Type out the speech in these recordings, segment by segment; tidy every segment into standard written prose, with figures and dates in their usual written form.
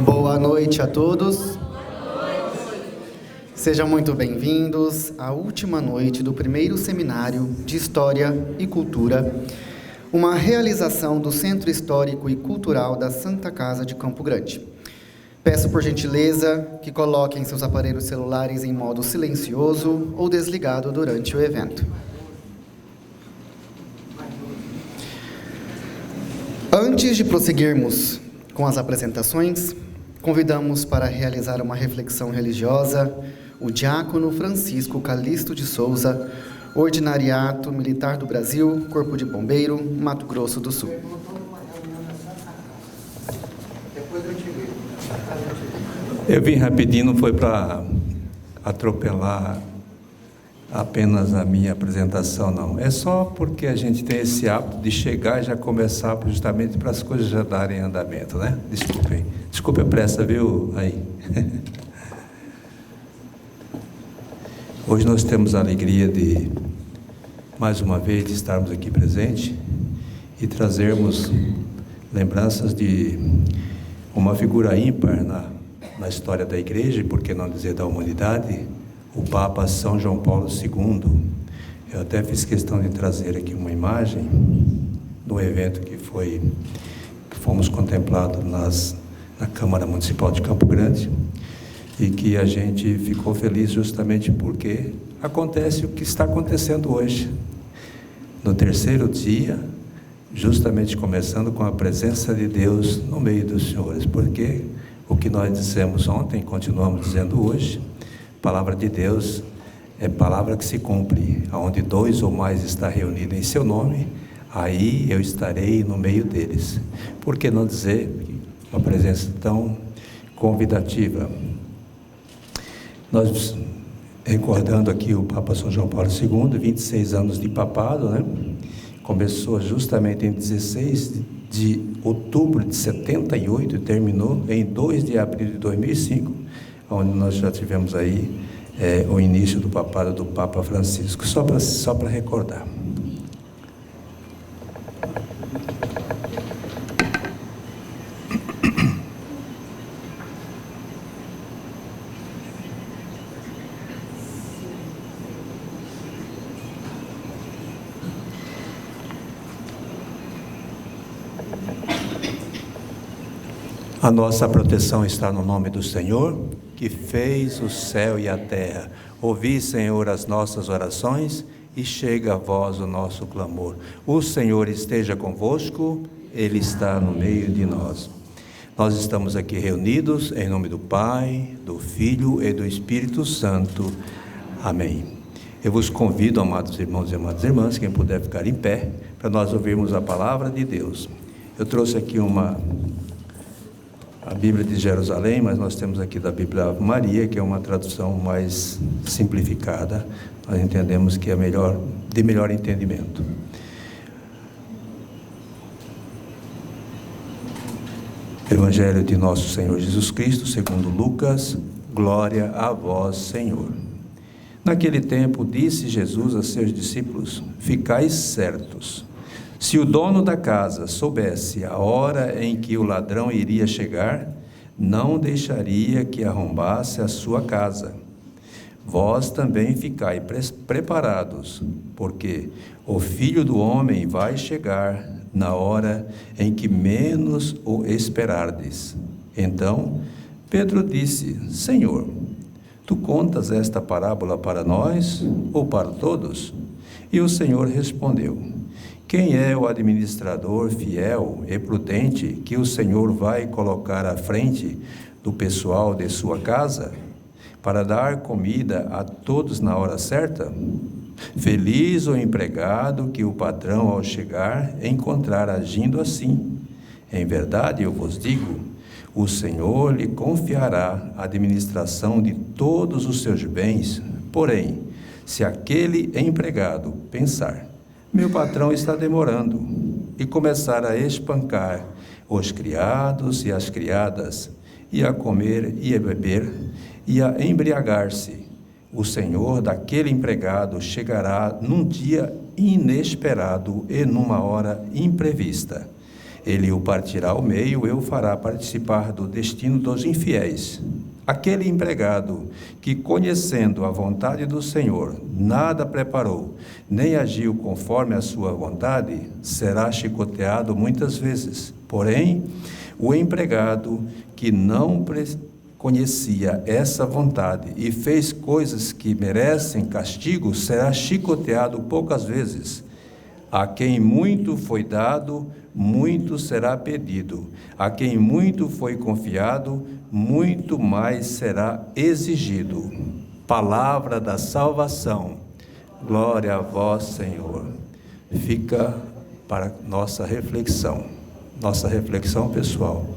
Boa noite a todos. Sejam muito bem-vindos à última noite do primeiro seminário de História e Cultura, uma realização do Centro Histórico e Cultural da Santa Casa de Campo Grande. Peço por gentileza que coloquem seus aparelhos celulares em modo silencioso ou desligado durante o evento. Antes de prosseguirmos com as apresentações, convidamos para realizar uma reflexão religiosa o diácono Francisco Calixto de Souza, Ordinariato Militar do Brasil, Corpo de Bombeiro, Mato Grosso do Sul. Eu vim rapidinho, não foi para atropelar apenas a minha apresentação, não. É só porque a gente tem esse hábito de chegar e já começar justamente para as coisas já darem andamento, né? Desculpe a pressa, viu, aí. Hoje nós temos a alegria de, mais uma vez, de estarmos aqui presentes e trazermos lembranças de uma figura ímpar na história da igreja, e por que não dizer da humanidade, o Papa São João Paulo II. Eu até fiz questão de trazer aqui uma imagem do evento que fomos contemplados na Câmara Municipal de Campo Grande, e que a gente ficou feliz justamente porque acontece o que está acontecendo hoje, no terceiro dia, justamente começando com a presença de Deus no meio dos senhores, porque o que nós dissemos ontem, continuamos dizendo hoje, palavra de Deus é palavra que se cumpre, aonde 2 ou mais está reunido em seu nome, aí eu estarei no meio deles. Por que não dizer uma presença tão convidativa? Nós, recordando aqui o Papa São João Paulo II, 26 anos de papado, né? Começou justamente em 16 de outubro de 78 e terminou em 2 de abril de 2005, onde nós já tivemos aí o início do papado do Papa Francisco, só para recordar. A nossa proteção está no nome do Senhor, que fez o céu e a terra. Ouvi, Senhor, as nossas orações e chega a vós o nosso clamor. O Senhor esteja convosco, Ele está no meio de nós. Nós estamos aqui reunidos em nome do Pai, do Filho e do Espírito Santo. Amém. Eu vos convido, amados irmãos e amadas irmãs, quem puder ficar em pé, para nós ouvirmos a palavra de Deus. Eu trouxe aqui a Bíblia de Jerusalém, mas nós temos aqui da Bíblia Ave Maria, que é uma tradução mais simplificada. Nós entendemos que é de melhor entendimento. Evangelho de nosso Senhor Jesus Cristo, segundo Lucas. Glória a vós, Senhor. Naquele tempo, disse Jesus a seus discípulos: ficais certos. Se o dono da casa soubesse a hora em que o ladrão iria chegar, não deixaria que arrombasse a sua casa. Vós também ficai preparados, porque o Filho do Homem vai chegar na hora em que menos o esperardes. Então, Pedro disse: Senhor, tu contas esta parábola para nós ou para todos? E o Senhor respondeu: quem é o administrador fiel e prudente que o Senhor vai colocar à frente do pessoal de sua casa para dar comida a todos na hora certa? Feliz o empregado que o patrão, ao chegar, encontrar agindo assim. Em verdade, eu vos digo, o Senhor lhe confiará a administração de todos os seus bens. Porém, se aquele empregado pensar: meu patrão está demorando, e começar a espancar os criados e as criadas, e a comer e a beber, e a embriagar-se, o senhor daquele empregado chegará num dia inesperado e numa hora imprevista, Ele o partirá ao meio e o fará participar do destino dos infiéis. Aquele empregado que, conhecendo a vontade do Senhor, nada preparou, nem agiu conforme a sua vontade, será chicoteado muitas vezes. Porém, o empregado que não conhecia essa vontade e fez coisas que merecem castigo, será chicoteado poucas vezes. A quem muito foi dado, muito será pedido. A quem muito foi confiado, muito mais será exigido. Palavra da salvação. Glória a vós, Senhor. Fica para nossa reflexão pessoal.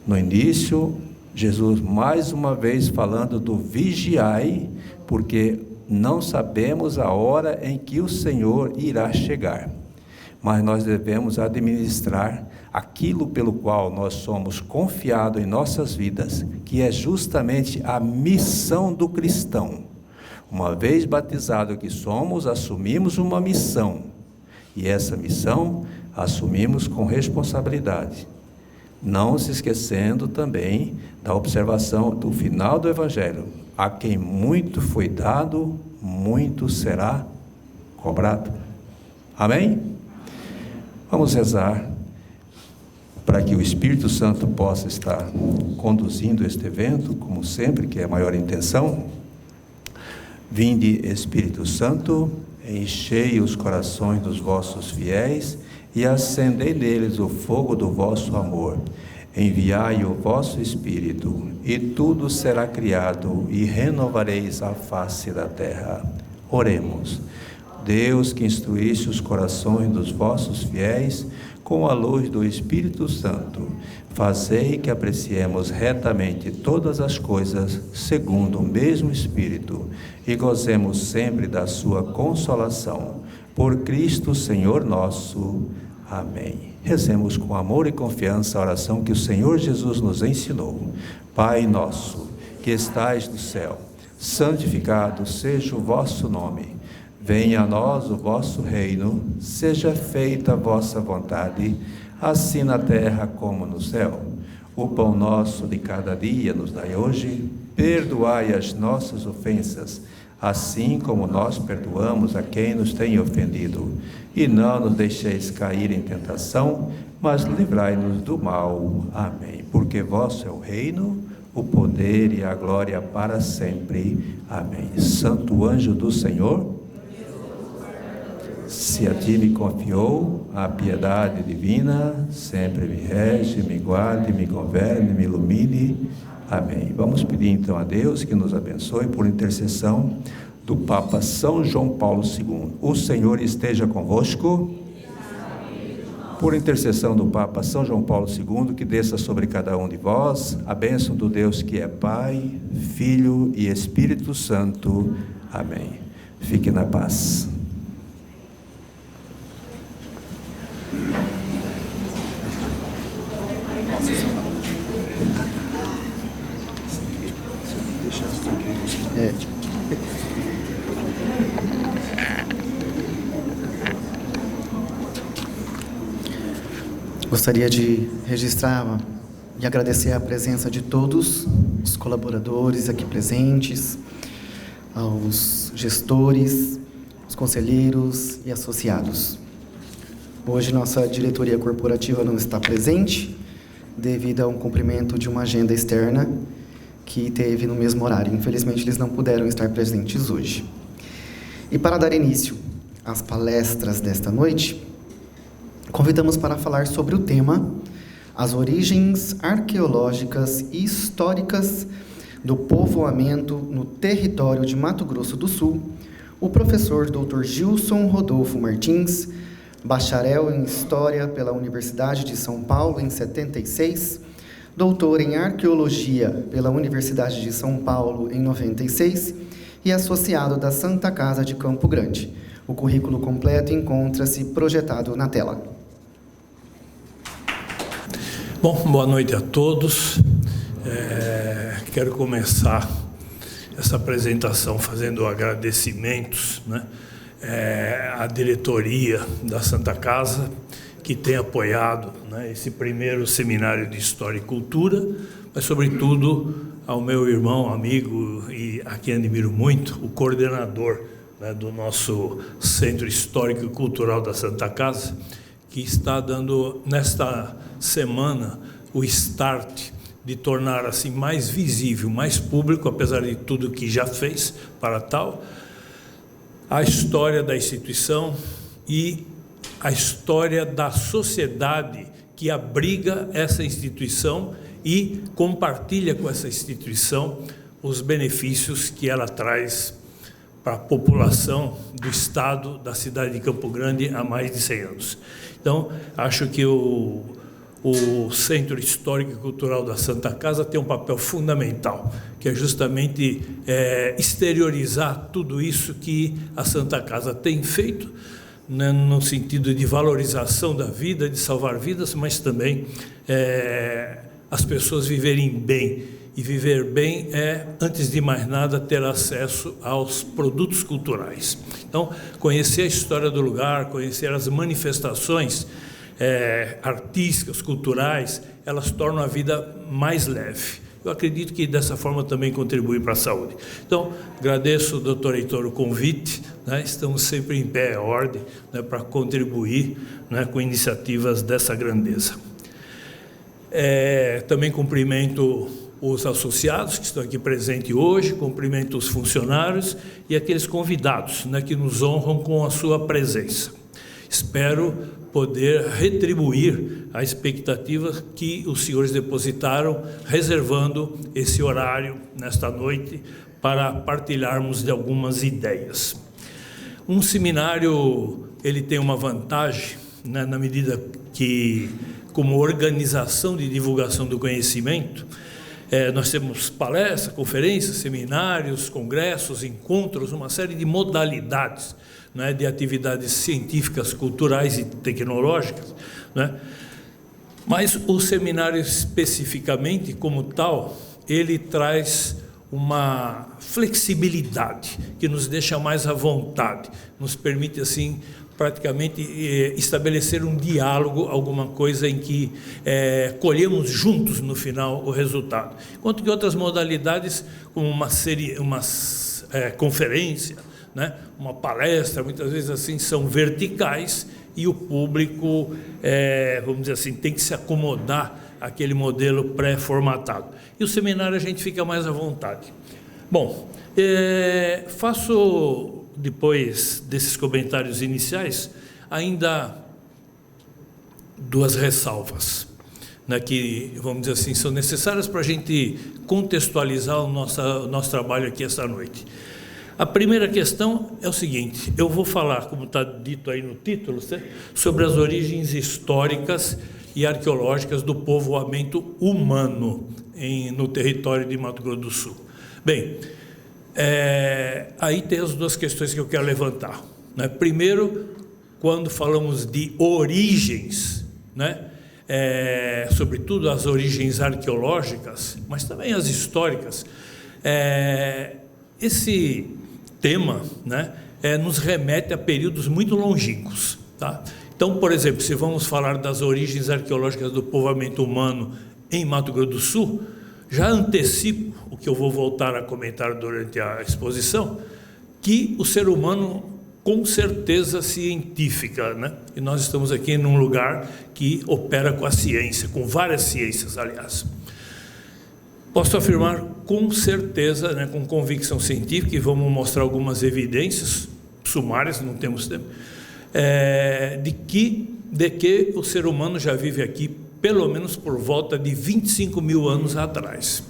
No início, Jesus mais uma vez falando do vigiai, porque não sabemos a hora em que o Senhor irá chegar, mas nós devemos administrar aquilo pelo qual nós somos confiados em nossas vidas, que é justamente a missão do cristão. Uma vez batizado que somos, assumimos uma missão, e essa missão assumimos com responsabilidade, não se esquecendo também da observação do final do Evangelho: a quem muito foi dado, muito será cobrado. Amém? Vamos rezar para que o Espírito Santo possa estar conduzindo este evento, como sempre, que é a maior intenção. Vinde, Espírito Santo, enchei os corações dos vossos fiéis e acendei neles o fogo do vosso amor. Enviai o vosso Espírito, e tudo será criado, e renovareis a face da terra. Oremos. Deus, que instruísse os corações dos vossos fiéis com a luz do Espírito Santo, fazei que apreciemos retamente todas as coisas segundo o mesmo Espírito e gozemos sempre da sua consolação. Por Cristo Senhor nosso. Amém. Rezemos com amor e confiança a oração que o Senhor Jesus nos ensinou. Pai nosso, que estais no céu, santificado seja o vosso nome. Venha a nós o vosso reino, seja feita a vossa vontade, assim na terra como no céu. O pão nosso de cada dia nos dai hoje, perdoai as nossas ofensas, assim como nós perdoamos a quem nos tem ofendido. E não nos deixeis cair em tentação, mas livrai-nos do mal. Amém. Porque vosso é o reino, o poder e a glória para sempre. Amém. Santo anjo do Senhor, se a ti me confiou a piedade divina, sempre me rege, me guarde, me governe, me ilumine. Amém. Vamos pedir então a Deus que nos abençoe por intercessão do Papa São João Paulo II. O Senhor esteja convosco. Por intercessão do Papa São João Paulo II, que desça sobre cada um de vós a bênção do Deus que é Pai, Filho e Espírito Santo. Amém. Fique na paz. Gostaria de registrar e agradecer a presença de todos os colaboradores aqui presentes, aos gestores, os conselheiros e associados. Hoje nossa diretoria corporativa não está presente, devido a um cumprimento de uma agenda externa que teve no mesmo horário. Infelizmente, eles não puderam estar presentes hoje. E para dar início às palestras desta noite, convidamos para falar sobre o tema as origens arqueológicas e históricas do povoamento no território de Mato Grosso do Sul, o professor Dr. Gilson Rodolfo Martins, bacharel em História pela Universidade de São Paulo em 76, doutor em Arqueologia pela Universidade de São Paulo em 96 e associado da Santa Casa de Campo Grande. O currículo completo encontra-se projetado na tela. Bom, boa noite a todos. Quero começar essa apresentação fazendo agradecimentos, à diretoria da Santa Casa que tem apoiado, né, esse primeiro seminário de História e Cultura, mas, sobretudo, ao meu irmão, amigo e a quem admiro muito, o coordenador, né, do nosso Centro Histórico e Cultural da Santa Casa, que está dando, nesta semana, o start de tornar assim mais visível, mais público, apesar de tudo que já fez para tal, a história da instituição e a história da sociedade que abriga essa instituição e compartilha com essa instituição os benefícios que ela traz para a população do estado, da cidade de Campo Grande há mais de 100 anos. Então, acho que o Centro Histórico e Cultural da Santa Casa tem um papel fundamental, que é justamente exteriorizar tudo isso que a Santa Casa tem feito, né, no sentido de valorização da vida, de salvar vidas, mas também as pessoas viverem bem. E viver bem é, antes de mais nada, ter acesso aos produtos culturais. Então, conhecer a história do lugar, conhecer as manifestações artísticas, culturais, elas tornam a vida mais leve. Eu acredito que dessa forma também contribui para a saúde. Então, agradeço, doutor Heitor, o convite, né? Estamos sempre em pé, à ordem, né, para contribuir, né, com iniciativas dessa grandeza. Também cumprimento os associados que estão aqui presentes hoje, cumprimento os funcionários e aqueles convidados, né, que nos honram com a sua presença. Espero poder retribuir a expectativa que os senhores depositaram, reservando esse horário nesta noite para partilharmos de algumas ideias. Um seminário, ele tem uma vantagem, né, na medida que, como organização de divulgação do conhecimento, nós temos palestras, conferências, seminários, congressos, encontros, uma série de modalidades, né, de atividades científicas, culturais e tecnológicas, né? Mas o seminário especificamente, como tal, ele traz uma flexibilidade que nos deixa mais à vontade, nos permite, assim, praticamente estabelecer um diálogo, alguma coisa em que colhemos juntos no final o resultado. Enquanto que outras modalidades, como uma conferência, né, uma palestra, muitas vezes assim, são verticais e o público, vamos dizer assim, tem que se acomodar àquele modelo pré-formatado. E o seminário a gente fica mais à vontade. Bom, faço, depois desses comentários iniciais, ainda duas ressalvas, né, que, vamos dizer assim, são necessárias para a gente contextualizar o nosso trabalho aqui esta noite. A primeira questão é o seguinte: eu vou falar, como está dito aí no título, sobre as origens históricas e arqueológicas do povoamento humano no território de Mato Grosso do Sul. Bem, aí tem as duas questões que eu quero levantar, né? Primeiro, quando falamos de origens, né, sobretudo as origens arqueológicas, mas também as históricas, esse tema, né, nos remete a períodos muito longínquos, tá? Então, por exemplo, se vamos falar das origens arqueológicas do povoamento humano em Mato Grosso do Sul, já antecipo o que eu vou voltar a comentar durante a exposição, que o ser humano, com certeza científica, né? E nós estamos aqui num lugar que opera com a ciência, com várias ciências, aliás. Posso afirmar com certeza, né, com convicção científica, e vamos mostrar algumas evidências sumárias, não temos tempo, de que o ser humano já vive aqui pelo menos por volta de 25 mil anos atrás.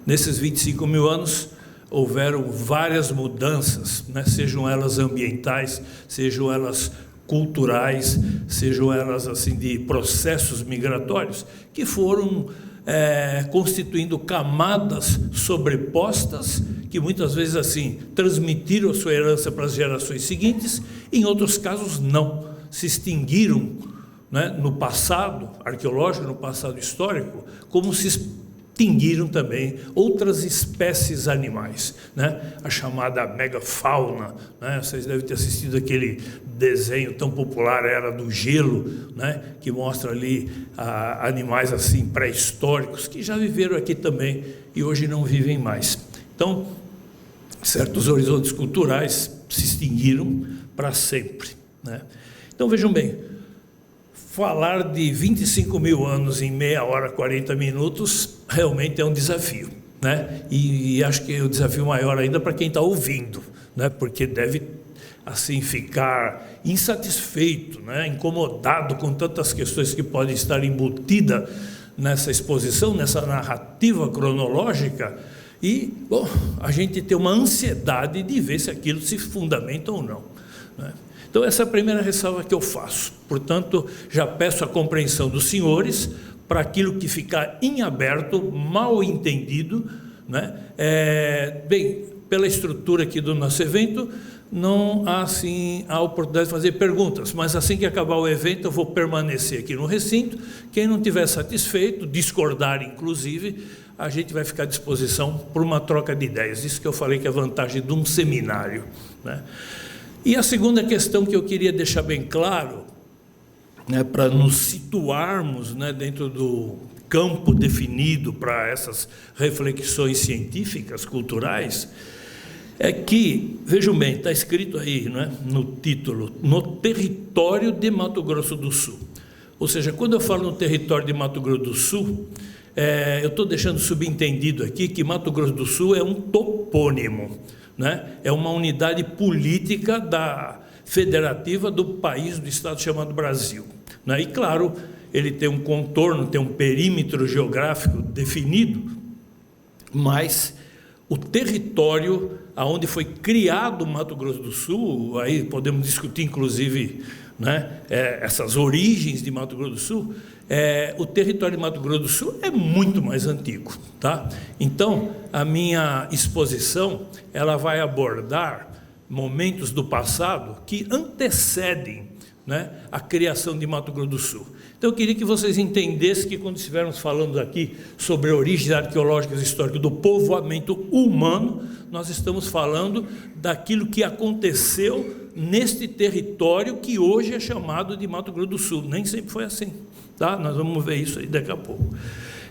Nesses 25 mil anos, houveram várias mudanças, né? Sejam elas ambientais, sejam elas culturais, sejam elas assim de processos migratórios, que foram constituindo camadas sobrepostas, que muitas vezes assim transmitiram a sua herança para as gerações seguintes, em outros casos não, se extinguiram, né, no passado arqueológico, no passado histórico, como se extinguiram também outras espécies animais, né? A chamada megafauna, né? Vocês devem ter assistido aquele desenho tão popular, Era do Gelo, né? Que mostra ali animais assim pré-históricos que já viveram aqui também e hoje não vivem mais. Então, certos horizontes culturais se extinguiram para sempre, né? Então, vejam bem, falar de 25 mil anos em meia hora, 40 minutos, realmente é um desafio, né? E acho que é o desafio maior ainda para quem está ouvindo, né? Porque deve, assim, ficar insatisfeito, né? Incomodado com tantas questões que podem estar embutidas nessa exposição, nessa narrativa cronológica, e, bom, a gente tem uma ansiedade de ver se aquilo se fundamenta ou não, né? Então, essa é a primeira ressalva que eu faço. Portanto, já peço a compreensão dos senhores para aquilo que ficar em aberto, mal entendido, né? Bem, pela estrutura aqui do nosso evento, não há, assim, a oportunidade de fazer perguntas, mas assim que acabar o evento, eu vou permanecer aqui no recinto. Quem não estiver satisfeito, discordar inclusive, a gente vai ficar à disposição por uma troca de ideias. Isso que eu falei que é a vantagem de um seminário, né? E a segunda questão que eu queria deixar bem claro, né, para nos situarmos, né, dentro do campo definido para essas reflexões científicas, culturais, é que, vejam bem, está escrito aí, né, no título, no território de Mato Grosso do Sul. Ou seja, quando eu falo no território de Mato Grosso do Sul, eu estou deixando subentendido aqui que Mato Grosso do Sul é um topônimo, né? É uma unidade política federativa do país, do estado chamado Brasil, né? E claro, ele tem um contorno, tem um perímetro geográfico definido, mas o território aonde foi criado o Mato Grosso do Sul, aí podemos discutir inclusive, né, essas origens de Mato Grosso do Sul. O território de Mato Grosso do Sul é muito mais antigo, tá? Então, a minha exposição, ela vai abordar momentos do passado que antecedem, né, a criação de Mato Grosso do Sul. Então, eu queria que vocês entendessem que quando estivermos falando aqui sobre origens arqueológicas e históricas do povoamento humano, nós estamos falando daquilo que aconteceu neste território que hoje é chamado de Mato Grosso do Sul. Nem sempre foi assim, tá? Nós vamos ver isso aí daqui a pouco.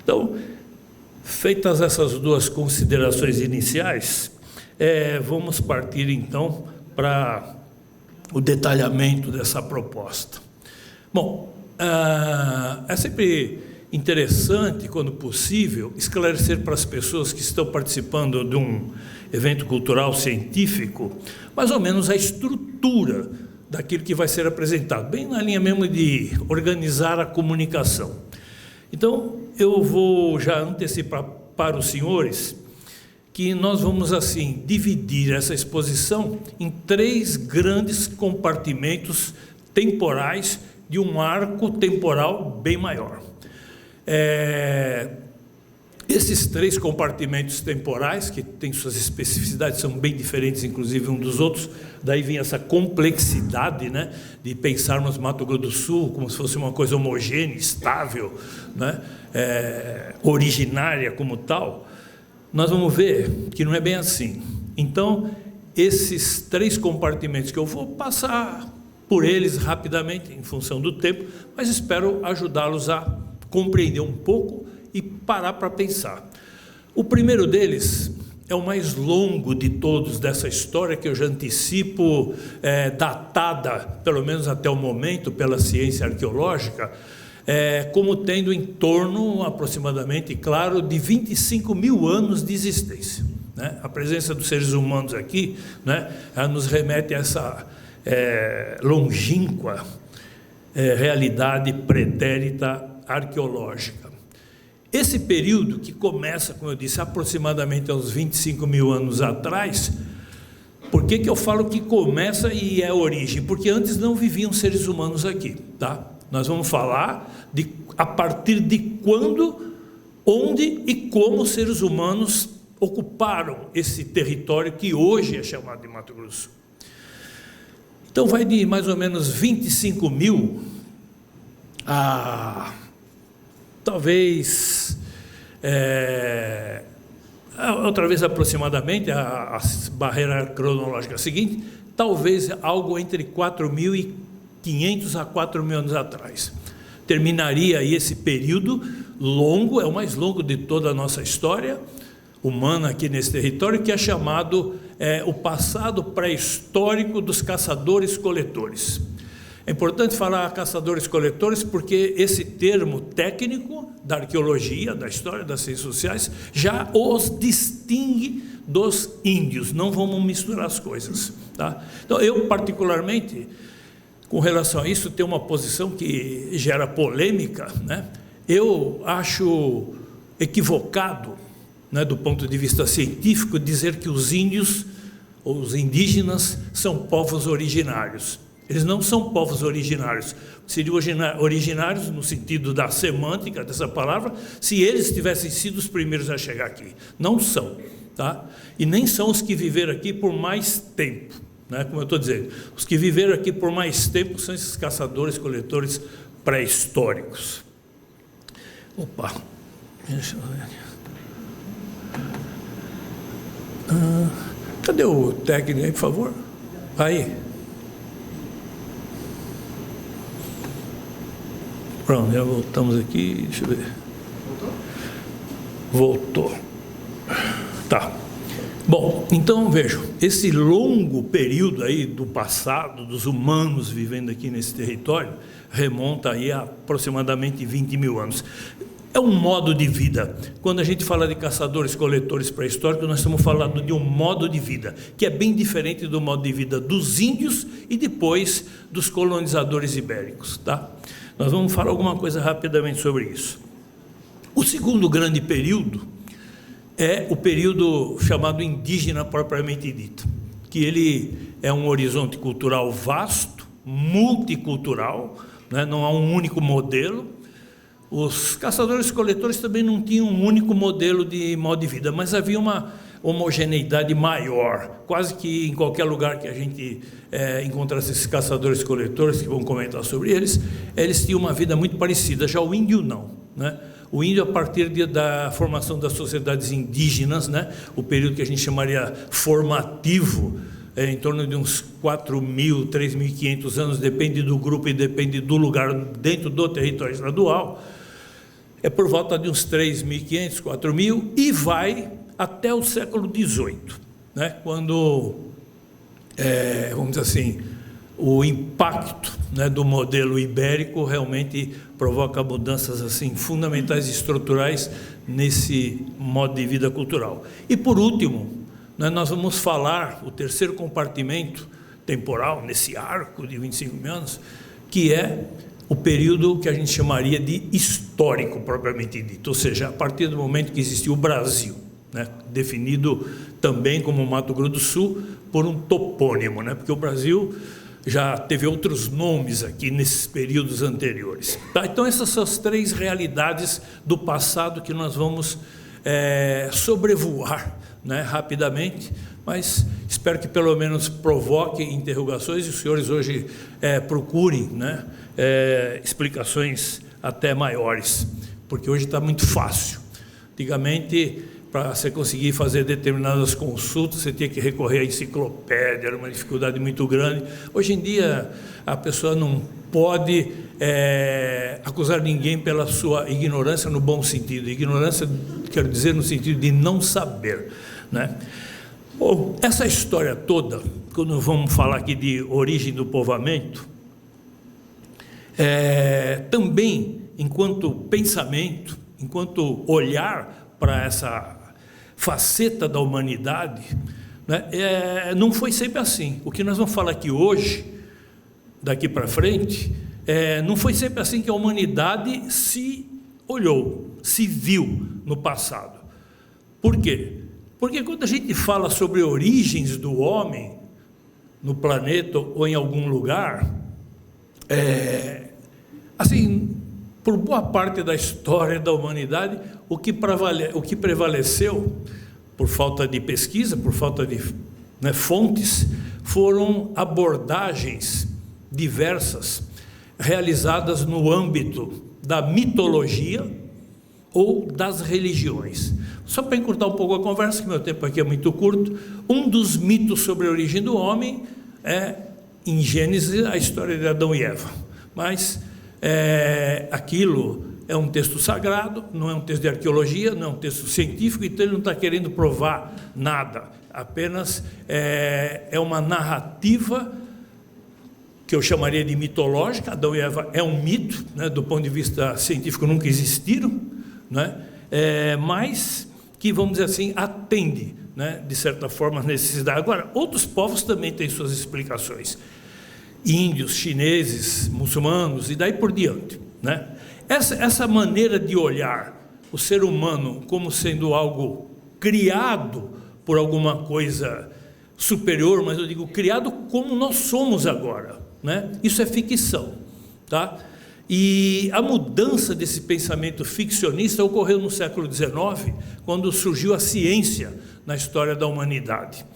Então, feitas essas duas considerações iniciais, vamos partir então para o detalhamento dessa proposta. Bom, é sempre interessante, quando possível, esclarecer para as pessoas que estão participando de um evento cultural científico, mais ou menos a estrutura daquilo que vai ser apresentado, bem na linha mesmo de organizar a comunicação. Então, eu vou já antecipar para os senhores que nós vamos, assim, dividir essa exposição em 3 grandes compartimentos temporais de um arco temporal bem maior. Esses 3 compartimentos temporais, que têm suas especificidades, são bem diferentes, inclusive, um dos outros, daí vem essa complexidade, né, de pensarmos Mato Grosso do Sul como se fosse uma coisa homogênea, estável, né, originária como tal. Nós vamos ver que não é bem assim. Então, esses 3 compartimentos que eu vou passar por eles rapidamente, em função do tempo, mas espero ajudá-los a compreender um pouco e parar para pensar. O primeiro deles é o mais longo de todos dessa história, que eu já antecipo, datada, pelo menos até o momento, pela ciência arqueológica, como tendo em torno, aproximadamente, claro, de 25 mil anos de existência, né? A presença dos seres humanos aqui, né, ela nos remete a essa longínqua realidade pretérita arqueológica. Esse período, que começa, como eu disse, aproximadamente aos 25 mil anos atrás. Por que eu falo que começa e é a origem? Porque antes não viviam seres humanos aqui, tá? Nós vamos falar a partir de quando, onde e como os seres humanos ocuparam esse território que hoje é chamado de Mato Grosso. Então, vai de mais ou menos 25 mil a talvez outra vez aproximadamente, a barreira cronológica seguinte, talvez algo entre 4.500 a 4.000 anos atrás. Terminaria aí esse período longo, é o mais longo de toda a nossa história humana aqui nesse território, que é chamado o passado pré-histórico dos caçadores-coletores. É importante falar caçadores-coletores porque esse termo técnico da arqueologia, da história, das ciências sociais, já os distingue dos índios. Não vamos misturar as coisas, tá? Então, eu particularmente, com relação a isso, tenho uma posição que gera polêmica, né? Eu acho equivocado, né, do ponto de vista científico, dizer que os índios, ou os indígenas, são povos originários. Eles não são povos originários. Seriam originários no sentido da semântica dessa palavra, se eles tivessem sido os primeiros a chegar aqui. Não são, tá? E nem são os que viveram aqui por mais tempo, né? Como eu estou dizendo, os que viveram aqui por mais tempo são esses caçadores-coletores pré-históricos. Opa, deixa eu ver aqui. Cadê o técnico aí, por favor? Aí. Pronto, já voltamos aqui, deixa eu ver. Voltou. Tá. Bom, então vejam, esse longo período aí do passado, dos humanos vivendo aqui nesse território, remonta aí a aproximadamente 20.000 anos. É um modo de vida. Quando a gente fala de caçadores-coletores pré-históricos, nós estamos falando de um modo de vida, que é bem diferente do modo de vida dos índios e depois dos colonizadores ibéricos, tá? Nós vamos falar alguma coisa rapidamente sobre isso. O segundo grande período é o período chamado indígena propriamente dito, que ele é um horizonte cultural vasto, multicultural, né? Não há um único modelo. Os caçadores-coletores também não tinham um único modelo de modo de vida, mas havia uma homogeneidade maior. Quase que em qualquer lugar que a gente encontrasse esses caçadores-coletores, que vão comentar sobre eles, eles tinham uma vida muito parecida. Já o índio não, né? O índio, a partir da formação das sociedades indígenas, né? O período que a gente chamaria formativo, em torno de uns 4.000, 3.500 anos, depende do grupo e depende do lugar dentro do território estadual, é por volta de uns 3.500, 4.000, e vai até o século XVIII, né? Quando, vamos dizer assim, o impacto, né, do modelo ibérico realmente provoca mudanças assim, fundamentais e estruturais nesse modo de vida cultural. E por último, nós vamos falar o terceiro compartimento temporal, nesse arco de 25 mil anos, que é o período que a gente chamaria de histórico, propriamente dito, ou seja, a partir do momento que existiu o Brasil, né, definido também como Mato Grosso do Sul por um topônimo, né, porque o Brasil já teve outros nomes aqui nesses períodos anteriores. Tá? Então essas são as três realidades do passado que nós vamos sobrevoar, né, rapidamente, mas espero que pelo menos provoque interrogações e os senhores hoje procurem, né, explicações até maiores, porque hoje está muito fácil. Antigamente, para você conseguir fazer determinadas consultas, você tinha que recorrer à enciclopédia, era uma dificuldade muito grande. Hoje em dia, a pessoa não pode acusar ninguém pela sua ignorância no bom sentido. Ignorância, quero dizer, no sentido de não saber, né? Bom, essa história toda, quando vamos falar aqui de origem do povoamento, também, enquanto pensamento, enquanto olhar para essa faceta da humanidade, né, não foi sempre assim. O que nós vamos falar aqui hoje, daqui para frente, não foi sempre assim que a humanidade se olhou, se viu no passado. Por quê? Porque quando a gente fala sobre origens do homem no planeta ou em algum lugar, assim, por boa parte da história da humanidade, o que prevaleceu, por falta de pesquisa, por falta de fontes, foram abordagens diversas, realizadas no âmbito da mitologia, ou das religiões. Só para encurtar um pouco a conversa, que meu tempo aqui é muito curto, um dos mitos sobre a origem do homem é, em Gênesis, a história de Adão e Eva. Mas aquilo é um texto sagrado, não é um texto de arqueologia, não é um texto científico, então ele não está querendo provar nada, apenas é uma narrativa que eu chamaria de mitológica. Adão e Eva é um mito, né, do ponto de vista científico nunca existiram, né, mas que, vamos dizer assim, atende, né, de certa forma, a necessidade. Agora, outros povos também têm suas explicações, índios, chineses, muçulmanos e daí por diante, né? Essa maneira de olhar o ser humano como sendo algo criado por alguma coisa superior, mas eu digo criado como nós somos agora, né? Isso é ficção, tá? E a mudança desse pensamento ficcionista ocorreu no século XIX, quando surgiu a ciência na história da humanidade.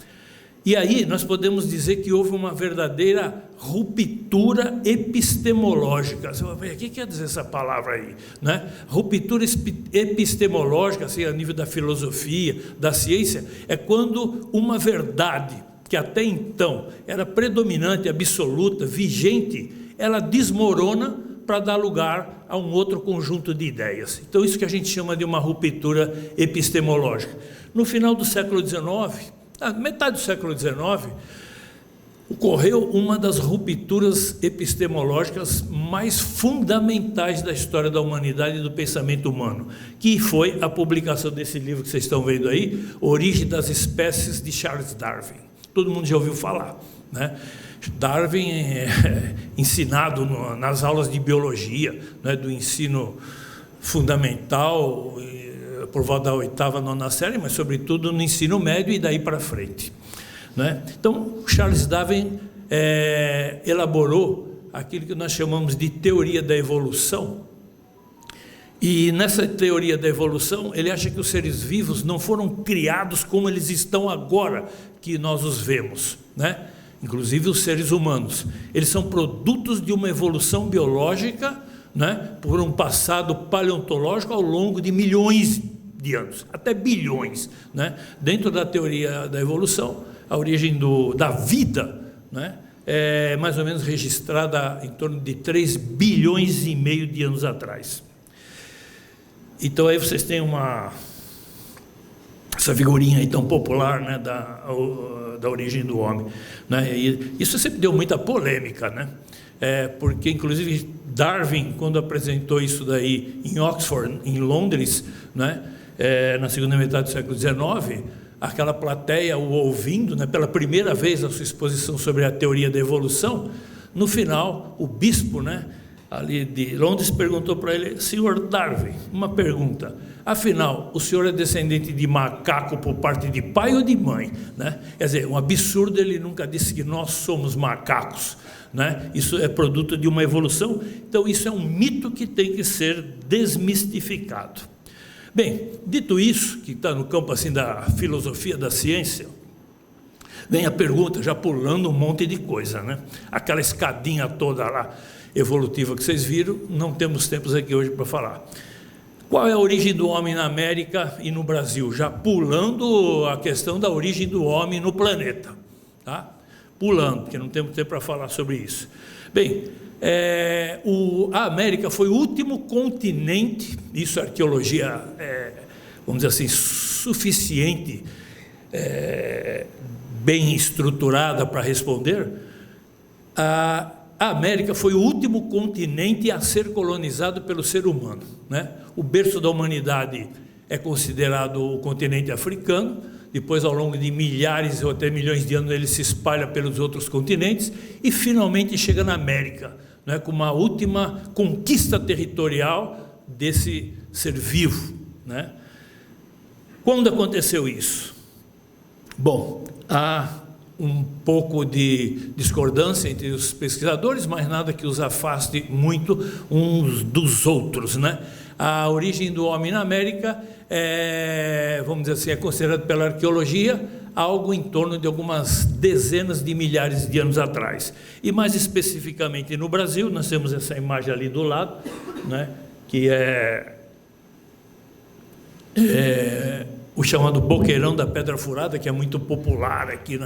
E aí nós podemos dizer que houve uma verdadeira ruptura epistemológica. Você vai ver, o que quer dizer essa palavra aí, né? Ruptura epistemológica, assim, a nível da filosofia, da ciência, é quando uma verdade que até então era predominante, absoluta, vigente, ela desmorona para dar lugar a um outro conjunto de ideias. Então, isso que a gente chama de uma ruptura epistemológica. No final do século XIX, na metade do século XIX, ocorreu uma das rupturas epistemológicas mais fundamentais da história da humanidade e do pensamento humano, que foi a publicação desse livro que vocês estão vendo aí, Origem das Espécies, de Charles Darwin. Todo mundo já ouviu falar, né? Darwin é ensinado nas aulas de biologia, né, do ensino fundamental, por volta da 8ª, 9ª série, mas sobretudo no ensino médio e daí para frente, né? Então, Charles Darwin elaborou aquilo que nós chamamos de teoria da evolução. E nessa teoria da evolução, ele acha que os seres vivos não foram criados como eles estão agora, que nós os vemos, né? Inclusive os seres humanos. Eles são produtos de uma evolução biológica, né, por um passado paleontológico ao longo de milhões de anos, até bilhões, né? Dentro da teoria da evolução, a origem da vida, né, é mais ou menos registrada em torno de 3 bilhões e meio de anos atrás. Então aí vocês têm essa figurinha aí tão popular, né, da origem do homem, né? E isso sempre deu muita polêmica, né? Porque inclusive Darwin, quando apresentou isso daí em Oxford, em Londres, né, na segunda metade do século XIX, aquela plateia o ouvindo, né, pela primeira vez a sua exposição sobre a teoria da evolução, no final o bispo, né, ali de Londres, perguntou para ele: senhor Darwin, uma pergunta, afinal, o senhor é descendente de macaco por parte de pai ou de mãe, né? Quer dizer, um absurdo, ele nunca disse que nós somos macacos, né? Isso é produto de uma evolução. Então isso é um mito que tem que ser desmistificado. Bem, dito isso, que está no campo assim da filosofia da ciência, vem a pergunta, já pulando um monte de coisa, né? Aquela escadinha toda lá evolutiva que vocês viram, não temos tempos aqui hoje para falar. Qual é a origem do homem na América e no Brasil? Já pulando a questão da origem do homem no planeta, tá? Pulando, porque não temos tempo para falar sobre isso. Bem, a América foi o último continente, isso a arqueologia vamos dizer assim, suficiente, bem estruturada para responder. A América foi o último continente a ser colonizado pelo ser humano, né? O berço da humanidade é considerado o continente africano. Depois, ao longo de milhares ou até milhões de anos, ele se espalha pelos outros continentes e finalmente chega na América, né, com uma última conquista territorial desse ser vivo, né? Quando aconteceu isso? Bom, há um pouco de discordância entre os pesquisadores, mas nada que os afaste muito uns dos outros, né? A origem do homem na América vamos dizer assim, é considerado pela arqueologia algo em torno de algumas dezenas de milhares de anos atrás. E mais especificamente no Brasil, nós temos essa imagem ali do lado, né, que é o chamado Boqueirão da Pedra Furada, que é muito popular aqui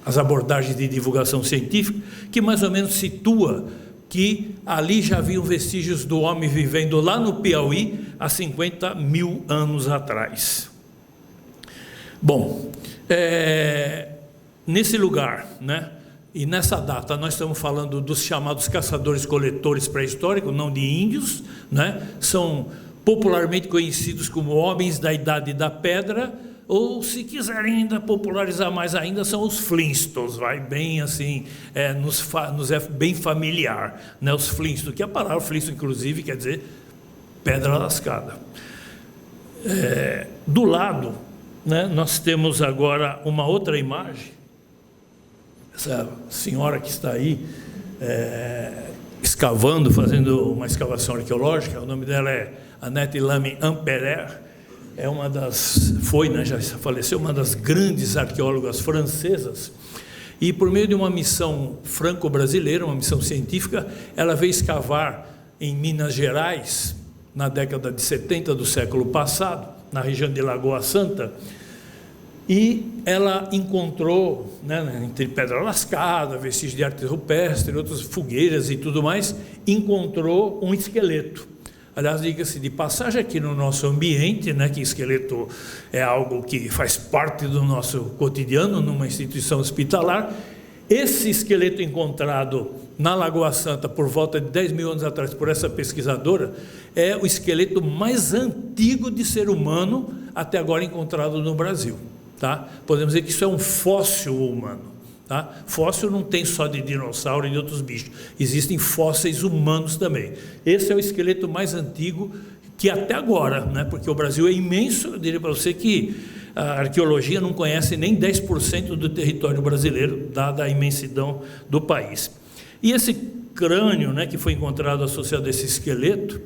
as abordagens de divulgação científica, que mais ou menos situa que ali já haviam vestígios do homem vivendo lá no Piauí há 50 mil anos atrás. Bom, nesse lugar, né, e nessa data nós estamos falando dos chamados caçadores-coletores pré-históricos, não de índios, né, são popularmente conhecidos como homens da Idade da Pedra, ou se quiserem ainda popularizar mais ainda, são os Flintstones, vai bem assim, nos é bem familiar, né, os Flintstones, que a palavra Flintstone inclusive quer dizer pedra lascada. Do lado, né, nós temos agora uma outra imagem, essa senhora que está aí escavando, fazendo uma escavação arqueológica, o nome dela é Annette Lamy Amperer, já faleceu, uma das grandes arqueólogas francesas, e por meio de uma missão franco-brasileira, uma missão científica, ela veio escavar em Minas Gerais, na década de 70 do século passado, na região de Lagoa Santa, e ela encontrou, né, entre pedra lascada, vestígios de arte rupestre, outras fogueiras e tudo mais, encontrou um esqueleto. Aliás, diga-se de passagem, aqui no nosso ambiente, né, que esqueleto é algo que faz parte do nosso cotidiano, numa instituição hospitalar. Esse esqueleto encontrado na Lagoa Santa por volta de 10 mil anos atrás por essa pesquisadora, é o esqueleto mais antigo de ser humano até agora encontrado no Brasil. Tá? Podemos dizer que isso é um fóssil humano. Tá? Fóssil não tem só de dinossauro e de outros bichos, existem fósseis humanos também. Esse é o esqueleto mais antigo que até agora, né? Porque o Brasil é imenso, eu diria para você que a arqueologia não conhece nem 10% do território brasileiro, dada a imensidão do país. E esse crânio, né, que foi encontrado associado a esse esqueleto,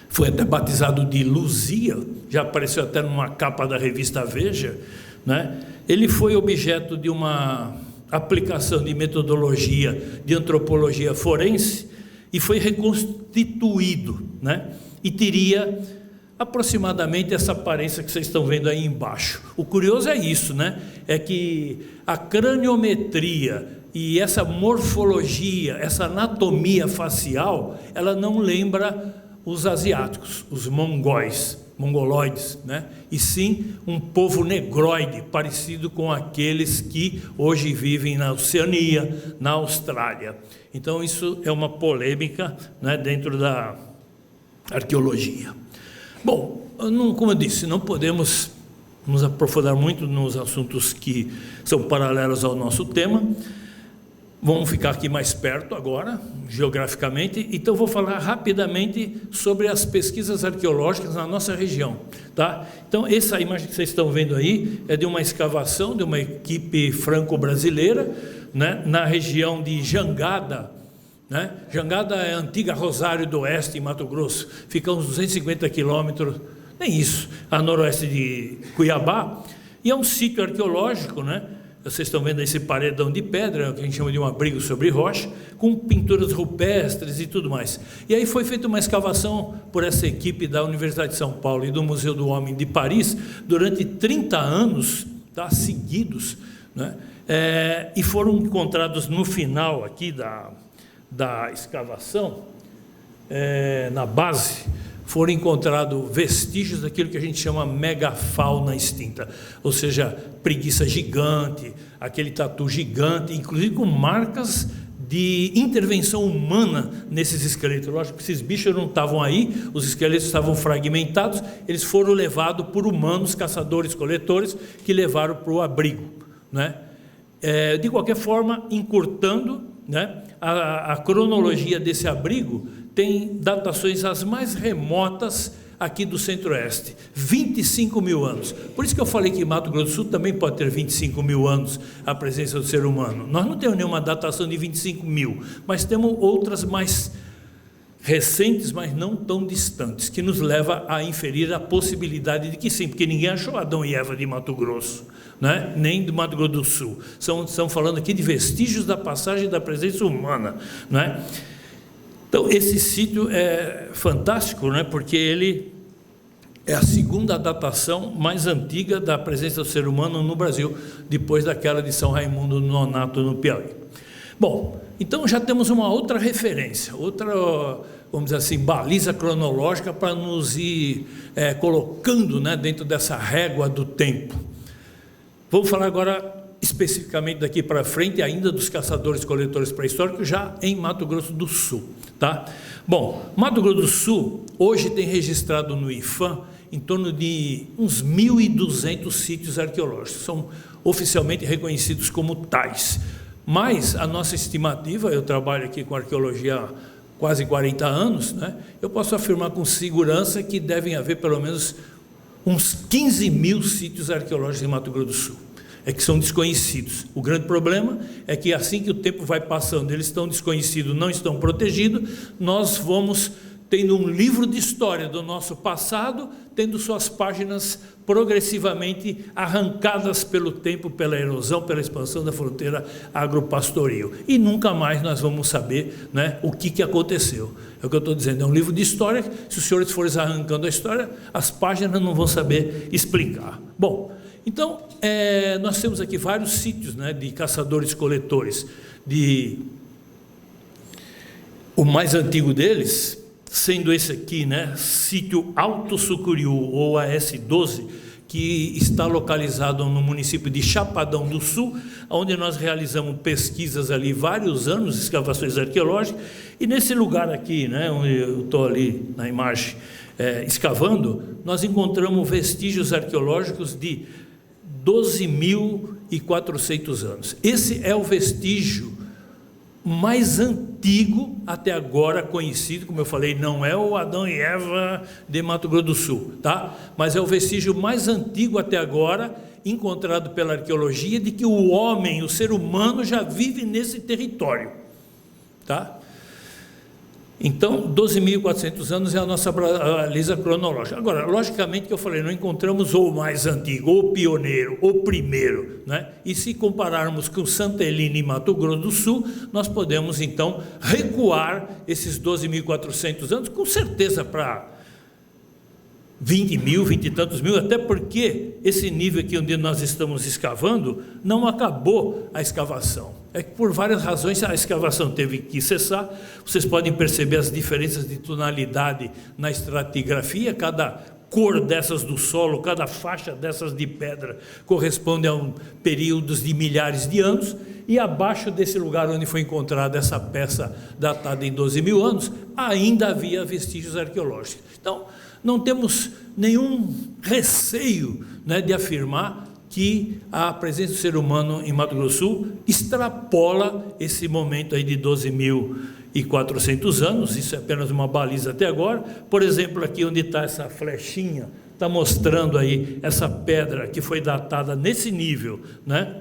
foi até batizado de Luzia, já apareceu até numa capa da revista Veja, né? Ele foi objeto de uma aplicação de metodologia de antropologia forense e foi reconstituído, né? E teria aproximadamente essa aparência que vocês estão vendo aí embaixo. O curioso é isso, né? É que a craniometria e essa morfologia, essa anatomia facial, ela não lembra os asiáticos, os mongoloides, né? E sim um povo negroide, parecido com aqueles que hoje vivem na Oceania, na Austrália. Então isso é uma polêmica, né, dentro da arqueologia. Bom, como eu disse, não podemos nos aprofundar muito nos assuntos que são paralelos ao nosso tema. Vamos ficar aqui mais perto agora, geograficamente, então vou falar rapidamente sobre as pesquisas arqueológicas na nossa região, tá? Então, essa imagem que vocês estão vendo aí é de uma escavação de uma equipe franco-brasileira, né, na região de Jangada, né? Jangada é a antiga Rosário do Oeste, em Mato Grosso, fica uns 250 quilômetros, nem isso, a noroeste de Cuiabá, e é um sítio arqueológico, né? Vocês estão vendo esse paredão de pedra, que a gente chama de um abrigo sobre rocha, com pinturas rupestres e tudo mais. E aí foi feita uma escavação por essa equipe da Universidade de São Paulo e do Museu do Homem de Paris, durante 30 anos, tá, seguidos, né? E foram encontrados no final aqui da escavação, na base, foram encontrados vestígios daquilo que a gente chama megafauna extinta, ou seja, preguiça gigante, aquele tatu gigante, inclusive com marcas de intervenção humana nesses esqueletos. Lógico que esses bichos não estavam aí, os esqueletos estavam fragmentados, eles foram levados por humanos, caçadores-coletores, que levaram para o abrigo, né? De qualquer forma, encurtando, né, a cronologia desse abrigo tem datações as mais remotas aqui do Centro-Oeste, 25 mil anos. Por isso que eu falei que Mato Grosso do Sul também pode ter 25 mil anos a presença do ser humano. Nós não temos nenhuma datação de 25 mil, mas temos outras mais recentes, mas não tão distantes, que nos leva a inferir a possibilidade de que sim, porque ninguém achou Adão e Eva de Mato Grosso, né? Nem do Mato Grosso do Sul. Estão falando aqui de vestígios da passagem da presença humana, né? Então, esse sítio é fantástico, né? Porque ele é a segunda datação mais antiga da presença do ser humano no Brasil, depois daquela de São Raimundo Nonato, no Piauí. Bom, então já temos uma outra referência, outra, vamos dizer assim, baliza cronológica para nos ir colocando, né, dentro dessa régua do tempo. Vamos falar agora especificamente daqui para frente ainda dos caçadores-coletores pré-históricos, já em Mato Grosso do Sul, tá? Bom, Mato Grosso do Sul hoje tem registrado no IPHAN em torno de uns 1.200 sítios arqueológicos, são oficialmente reconhecidos como tais, mas a nossa estimativa, eu trabalho aqui com arqueologia há quase 40 anos, né? Eu posso afirmar com segurança que devem haver pelo menos uns 15 mil sítios arqueológicos em Mato Grosso do Sul, que são desconhecidos. O grande problema é que assim que o tempo vai passando, eles estão desconhecidos, não estão protegidos, nós vamos tendo um livro de história do nosso passado, tendo suas páginas progressivamente arrancadas pelo tempo, pela erosão, pela expansão da fronteira agropastoril. E nunca mais nós vamos saber, né, o que aconteceu. É o que eu estou dizendo, é um livro de história, se os senhores forem arrancando a história, as páginas não vão saber explicar. Bom, então, nós temos aqui vários sítios, né, de caçadores-coletores. O mais antigo deles, sendo esse aqui, né, sítio Alto Sucuriú, ou AS-12, que está localizado no município de Chapadão do Sul, onde nós realizamos pesquisas ali vários anos, escavações arqueológicas, e nesse lugar aqui, né, onde eu estou ali na imagem, escavando, nós encontramos vestígios arqueológicos de 12.400 anos. Esse é o vestígio mais antigo até agora conhecido, como eu falei, não é o Adão e Eva de Mato Grosso do Sul, tá? Mas é o vestígio mais antigo até agora encontrado pela arqueologia de que o homem, o ser humano, já vive nesse território, tá? Então, 12.400 anos é a nossa baliza cronológica. Agora, logicamente que eu falei, não encontramos o mais antigo, o pioneiro, o primeiro, né? E se compararmos com Santa Helena e Mato Grosso do Sul, nós podemos, então, recuar esses 12.400 anos, com certeza para 20 mil, 20 e tantos mil, até porque esse nível aqui onde nós estamos escavando, não acabou a escavação. É que por várias razões a escavação teve que cessar. Vocês podem perceber as diferenças de tonalidade na estratigrafia, cada cor dessas do solo, cada faixa dessas de pedra corresponde a períodos de milhares de anos, e abaixo desse lugar onde foi encontrada essa peça datada em 12 mil anos, ainda havia vestígios arqueológicos. Então, não temos nenhum receio, né, de afirmar que a presença do ser humano em Mato Grosso do Sul extrapola esse momento aí de 12.400 anos, isso é apenas uma baliza até agora. Por exemplo, aqui onde está essa flechinha, está mostrando aí essa pedra que foi datada nesse nível, né,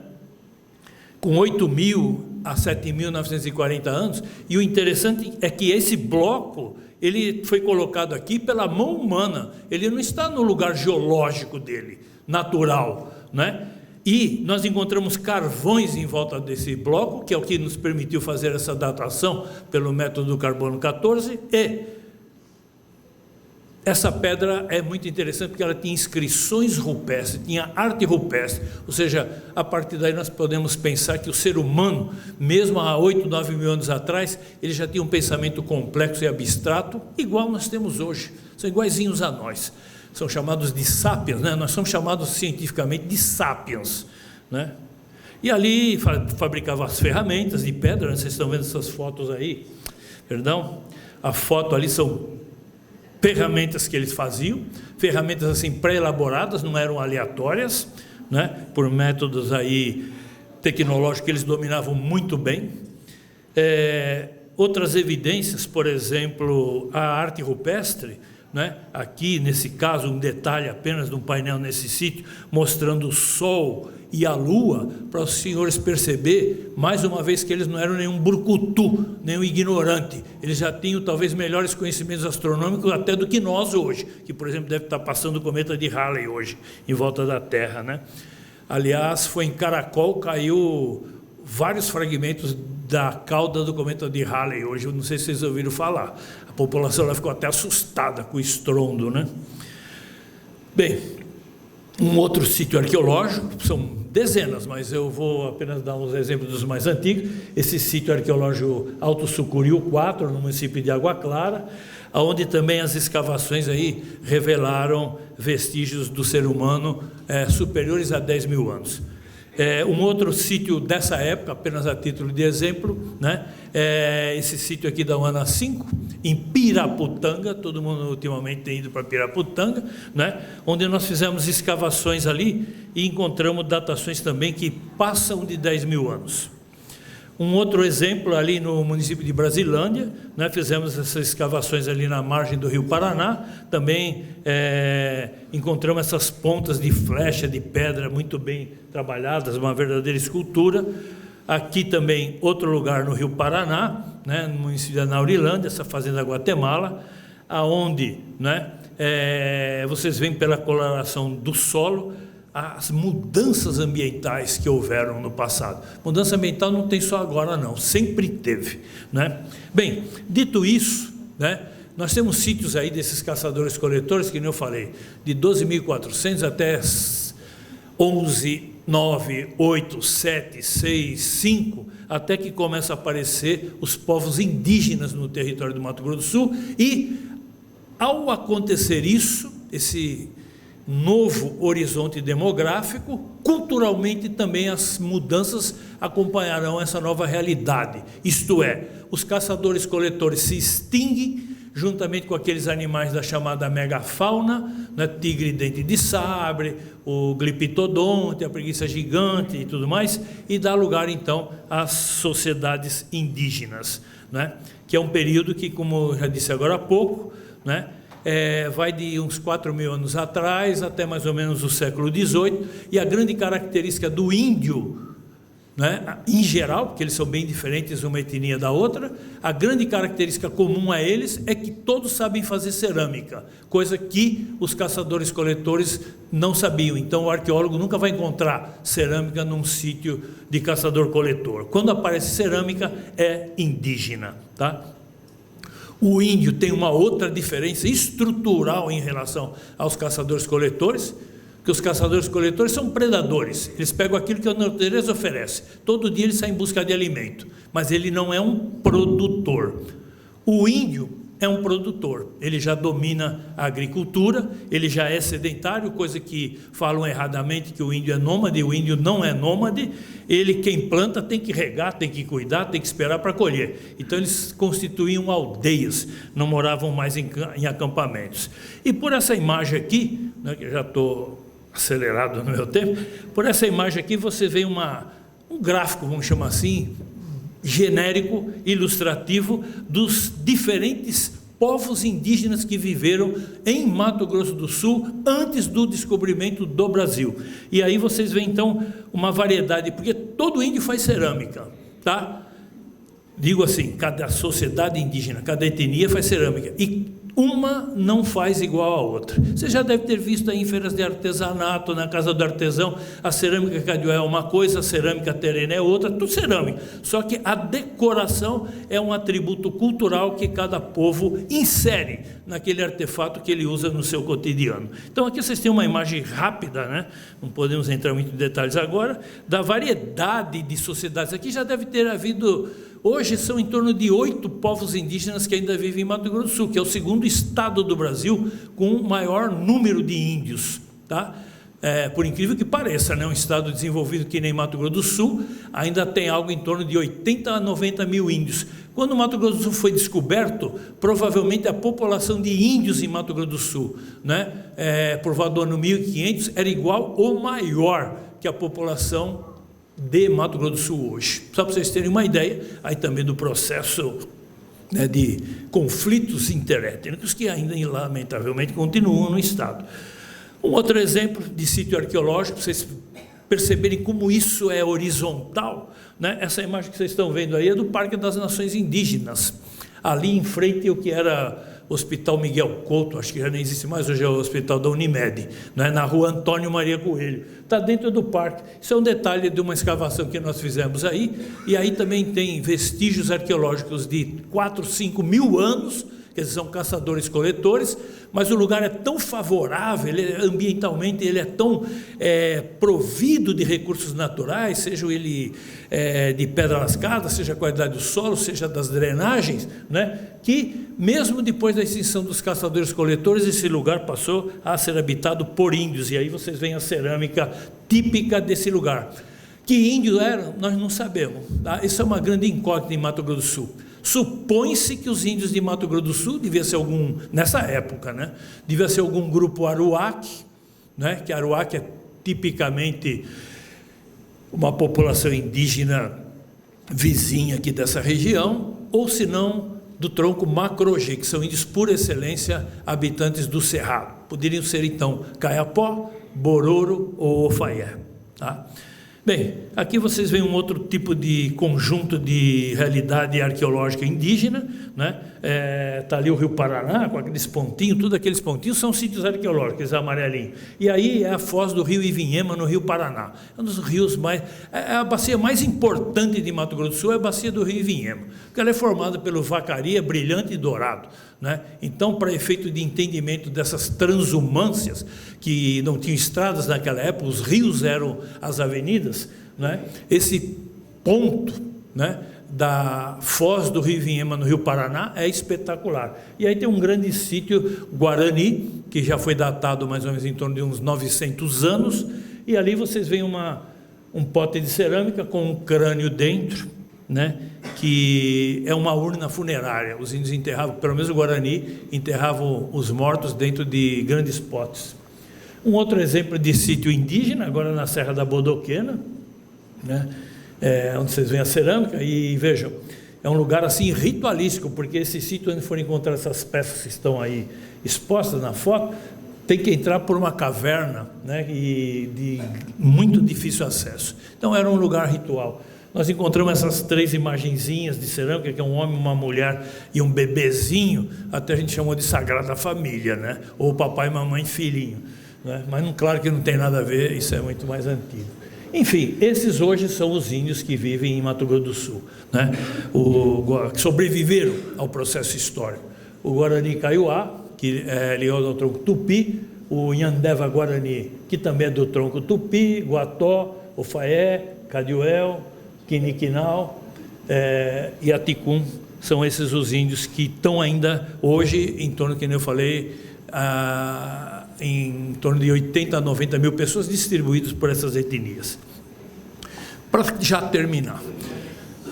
com 8.000 a 7.940 anos, e o interessante é que esse bloco, ele foi colocado aqui pela mão humana, ele não está no lugar geológico dele, natural, né? E nós encontramos carvões em volta desse bloco, que é o que nos permitiu fazer essa datação pelo método do carbono 14, e essa pedra é muito interessante porque ela tinha inscrições rupestres, tinha arte rupestre, ou seja, a partir daí nós podemos pensar que o ser humano, mesmo há 8, 9 mil anos atrás, ele já tinha um pensamento complexo e abstrato, igual nós temos hoje, são iguaizinhos a nós. São chamados de sapiens, né? Nós somos chamados cientificamente de sapiens, né? E ali fabricavam as ferramentas de pedra, né? Vocês estão vendo essas fotos aí, perdão? A foto ali são ferramentas que eles faziam, ferramentas assim pré-elaboradas, não eram aleatórias, né? Por métodos aí tecnológicos que eles dominavam muito bem. Outras evidências, por exemplo, a arte rupestre, né? Aqui nesse caso um detalhe apenas de um painel nesse sítio mostrando o sol e a lua, para os senhores perceber mais uma vez que eles não eram nenhum brucutu, nenhum ignorante, eles já tinham talvez melhores conhecimentos astronômicos até do que nós hoje, que por exemplo deve estar passando o cometa de Halley hoje em volta da Terra, né? Aliás, foi em Caracol, caiu vários fragmentos da cauda do cometa de Halley. Hoje, eu não sei se vocês ouviram falar. A população lá ficou até assustada com o estrondo, né? Bem, um outro sítio arqueológico, são dezenas, mas eu vou apenas dar uns exemplos dos mais antigos. Esse sítio arqueológico Alto Sucuriú 4, no município de Água Clara, onde também as escavações aí revelaram vestígios do ser humano superiores a 10 mil anos. Um outro sítio dessa época, apenas a título de exemplo, né, esse sítio aqui da UANA 5, em Piraputanga, todo mundo ultimamente tem ido para Piraputanga, né, onde nós fizemos escavações ali e encontramos datações também que passam de 10 mil anos. Um outro exemplo ali no município de Brasilândia, né, fizemos essas escavações ali na margem do rio Paraná, também encontramos essas pontas de flecha, de pedra muito bem trabalhadas, uma verdadeira escultura. Aqui também outro lugar no rio Paraná, né, no município de Anaurilândia, essa fazenda Guatemala, aonde, né, vocês veem pela coloração do solo, as mudanças ambientais que houveram no passado. Mudança ambiental não tem só agora não, sempre teve, né? Bem, dito isso, né, nós temos sítios aí desses caçadores-coletores, que nem eu falei, de 12.400 até 11, 9, 8, 7, 6, 5, até que começa a aparecer os povos indígenas no território do Mato Grosso do Sul, e ao acontecer isso, esse novo horizonte demográfico, culturalmente também as mudanças acompanharão essa nova realidade, isto é, os caçadores-coletores se extinguem, juntamente com aqueles animais da chamada megafauna, né, tigre dente de sabre, o gliptodonte, a preguiça gigante e tudo mais, e dá lugar então às sociedades indígenas, né, que é um período que, como eu já disse agora há pouco, né, vai de uns 4 mil anos atrás até mais ou menos o século XVIII, e a grande característica do índio, né, em geral, porque eles são bem diferentes uma etnia da outra, a grande característica comum a eles é que todos sabem fazer cerâmica, coisa que os caçadores-coletores não sabiam. Então o arqueólogo nunca vai encontrar cerâmica num sítio de caçador-coletor. Quando aparece cerâmica, é indígena, tá? O índio tem uma outra diferença estrutural em relação aos caçadores-coletores, que os caçadores-coletores são predadores, eles pegam aquilo que a natureza oferece, todo dia ele sai em busca de alimento, mas ele não é um produtor. O índio é um produtor, ele já domina a agricultura, ele já é sedentário, coisa que falam erradamente que o índio é nômade. O índio não é nômade, ele, quem planta, tem que regar, tem que cuidar, tem que esperar para colher. Então eles constituíam aldeias, não moravam mais em acampamentos. E por essa imagem aqui, né, que eu já estou acelerado no meu tempo, por essa imagem aqui você vê um gráfico, vamos chamar assim, genérico, ilustrativo dos diferentes povos indígenas que viveram em Mato Grosso do Sul antes do descobrimento do Brasil. E aí vocês veem então uma variedade, porque todo índio faz cerâmica, tá? Digo assim, cada sociedade indígena, cada etnia faz cerâmica, e uma não faz igual a outra. Você já deve ter visto aí em feiras de artesanato, na casa do artesão, a cerâmica cadioé é uma coisa, a cerâmica terena é outra, tudo cerâmica. Só que a decoração é um atributo cultural que cada povo insere naquele artefato que ele usa no seu cotidiano. Então aqui vocês têm uma imagem rápida, né? Não podemos entrar muito em detalhes agora, da variedade de sociedades. Aqui já deve ter havido... Hoje são em torno de 8 povos indígenas que ainda vivem em Mato Grosso do Sul, que é o segundo estado do Brasil com o maior número de índios, tá? Por incrível que pareça, né? Um estado desenvolvido que nem Mato Grosso do Sul ainda tem algo em torno de 80 a 90 mil índios. Quando o Mato Grosso do Sul foi descoberto, provavelmente a população de índios em Mato Grosso do Sul, né, por volta do ano 1500, era igual ou maior que a população de Mato Grosso do Sul hoje. Só para vocês terem uma ideia, aí também do processo, né, de conflitos interétnicos que ainda, lamentavelmente, continuam no estado. Um outro exemplo de sítio arqueológico, para vocês perceberem como isso é horizontal, né? Essa imagem que vocês estão vendo aí é do Parque das Nações Indígenas, ali em frente ao que era Hospital Miguel Couto, acho que já nem existe mais, hoje é o Hospital da Unimed, né, na rua Antônio Maria Coelho, está dentro do parque. Isso é um detalhe de uma escavação que nós fizemos aí, e aí também tem vestígios arqueológicos de 4, 5 mil anos, quer dizer, são caçadores-coletores, mas o lugar é tão favorável, ambientalmente ele é tão provido de recursos naturais, seja ele de pedra lascada, seja a qualidade do solo, seja das drenagens, né, que mesmo depois da extinção dos caçadores-coletores, esse lugar passou a ser habitado por índios, e aí vocês veem a cerâmica típica desse lugar. Que índios eram, nós não sabemos, tá? Isso é uma grande incógnita em Mato Grosso do Sul. Supõe-se que os índios de Mato Grosso do Sul devia ser nessa época, né? Devia ser algum grupo Aruac, né? Que Aruac é tipicamente uma população indígena vizinha aqui dessa região, ou se não do tronco Macro-G, que são índios por excelência habitantes do Cerrado. Poderiam ser então Caiapó, Bororo ou Ofaié, tá? Bem, aqui vocês veem um outro tipo de conjunto de realidade arqueológica indígena, né? Está ali o Rio Paraná, com aqueles pontinhos, todos aqueles pontinhos são sítios arqueológicos, amarelinhos. E aí é a foz do rio Ivinhema, no Rio Paraná. É um dos rios mais... a bacia mais importante de Mato Grosso do Sul é a bacia do rio Ivinhema, porque ela é formada pelo Vacaria, Brilhante e Dourado, né? Então, para efeito de entendimento dessas transumâncias, que não tinham estradas naquela época, os rios eram as avenidas, né? Esse ponto, né, da foz do rio Ivinhema no Rio Paraná é espetacular. E aí tem um grande sítio Guarani, que já foi datado mais ou menos em torno de uns 900 anos, e ali vocês veem um pote de cerâmica com um crânio dentro, né, que é uma urna funerária. Os índios enterravam, pelo menos o Guarani, enterravam os mortos dentro de grandes potes. Um outro exemplo de sítio indígena, agora na Serra da Bodoquena, né, onde vocês veem a cerâmica, e vejam, é um lugar assim ritualístico, porque esse sítio onde foram encontrar essas peças que estão aí expostas na foto, tem que entrar por uma caverna, né, e de muito difícil acesso. Então era um lugar ritual. Nós encontramos essas 3 imagenzinhas de cerâmica, que é um homem, uma mulher e um bebezinho, até a gente chamou de Sagrada Família, né, ou papai, mamãe, filhinho, né? Mas claro que não tem nada a ver, isso é muito mais antigo. Enfim, esses hoje são os índios que vivem em Mato Grosso do Sul, né? Que sobreviveram ao processo histórico. O Guarani Kaiowá, que é ligado ao tronco Tupi, o Yandeva Guarani, que também é do tronco Tupi, Guató, Ofaié, Cadiuel, Quiniquinal e Aticum, são esses os índios que estão ainda hoje em torno, que nem eu falei, em torno de 80 a 90 mil pessoas distribuídas por essas etnias. Para já terminar,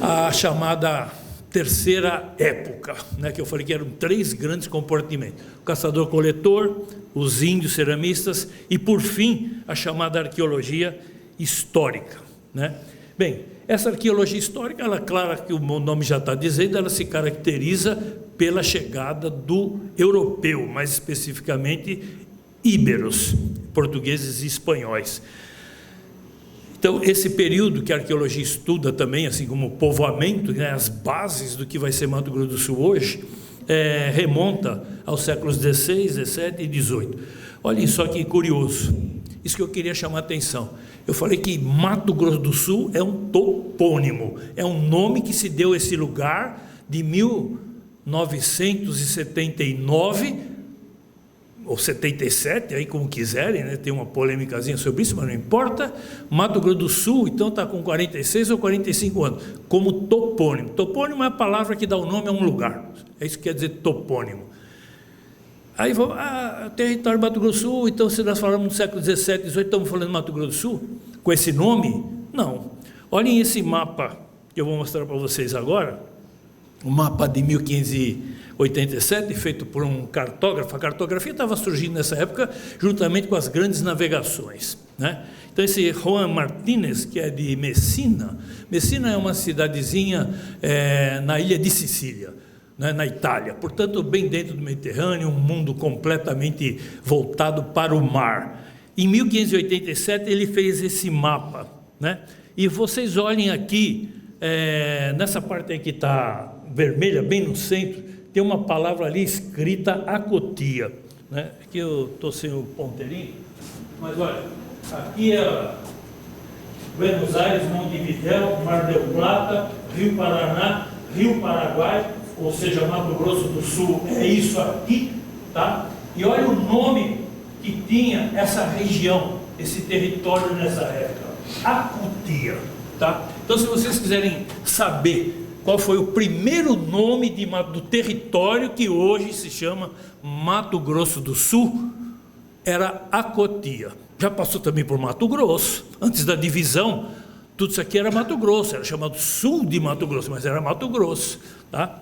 a chamada terceira época, né, que eu falei que eram 3 grandes compartimentos: o caçador-coletor, os índios ceramistas e, por fim, a chamada arqueologia histórica, né? Bem, essa arqueologia histórica, ela, claro que o nome já está dizendo, ela se caracteriza pela chegada do europeu, mais especificamente íberos, portugueses e espanhóis. Então, esse período que a arqueologia estuda também, assim como o povoamento, né, as bases do que vai ser Mato Grosso do Sul hoje, remonta aos séculos XVI, XVII e XVIII. Olhem só que curioso, isso que eu queria chamar a atenção. Eu falei que Mato Grosso do Sul é um topônimo, é um nome que se deu a esse lugar de 1979 ou 77, aí como quiserem, né? Tem uma polêmicazinha sobre isso, mas não importa. Mato Grosso do Sul, então, está com 46 ou 45 anos, como topônimo. Topônimo é a palavra que dá o nome a um lugar, é isso que quer dizer topônimo. Aí, território do Mato Grosso do Sul, então, se nós falamos no século XVII, XVIII, estamos falando de Mato Grosso do Sul, com esse nome? Não. Olhem esse mapa que eu vou mostrar para vocês agora, um mapa de 1587, feito por um cartógrafo. A cartografia estava surgindo nessa época, juntamente com as grandes navegações, né? Então, esse Juan Martínez, que é de Messina. Messina é uma cidadezinha na ilha de Sicília, né, na Itália, portanto, bem dentro do Mediterrâneo, um mundo completamente voltado para o mar. Em 1587, ele fez esse mapa, né? E vocês olhem aqui, nessa parte aí que está vermelha, bem no centro, tem uma palavra ali escrita Acotia, né? Aqui eu estou sem o ponteirinho, mas olha, aqui é Buenos Aires, Montevidéu, Mar del Plata, Rio Paraná, Rio Paraguai, ou seja, Mato Grosso do Sul, é isso aqui, tá? E olha o nome que tinha essa região, esse território nessa época, Acotia, tá? Então, se vocês quiserem saber qual foi o primeiro nome do território que hoje se chama Mato Grosso do Sul, era Acotia. Já passou também por Mato Grosso, antes da divisão, tudo isso aqui era Mato Grosso, era chamado Sul de Mato Grosso, mas era Mato Grosso, tá?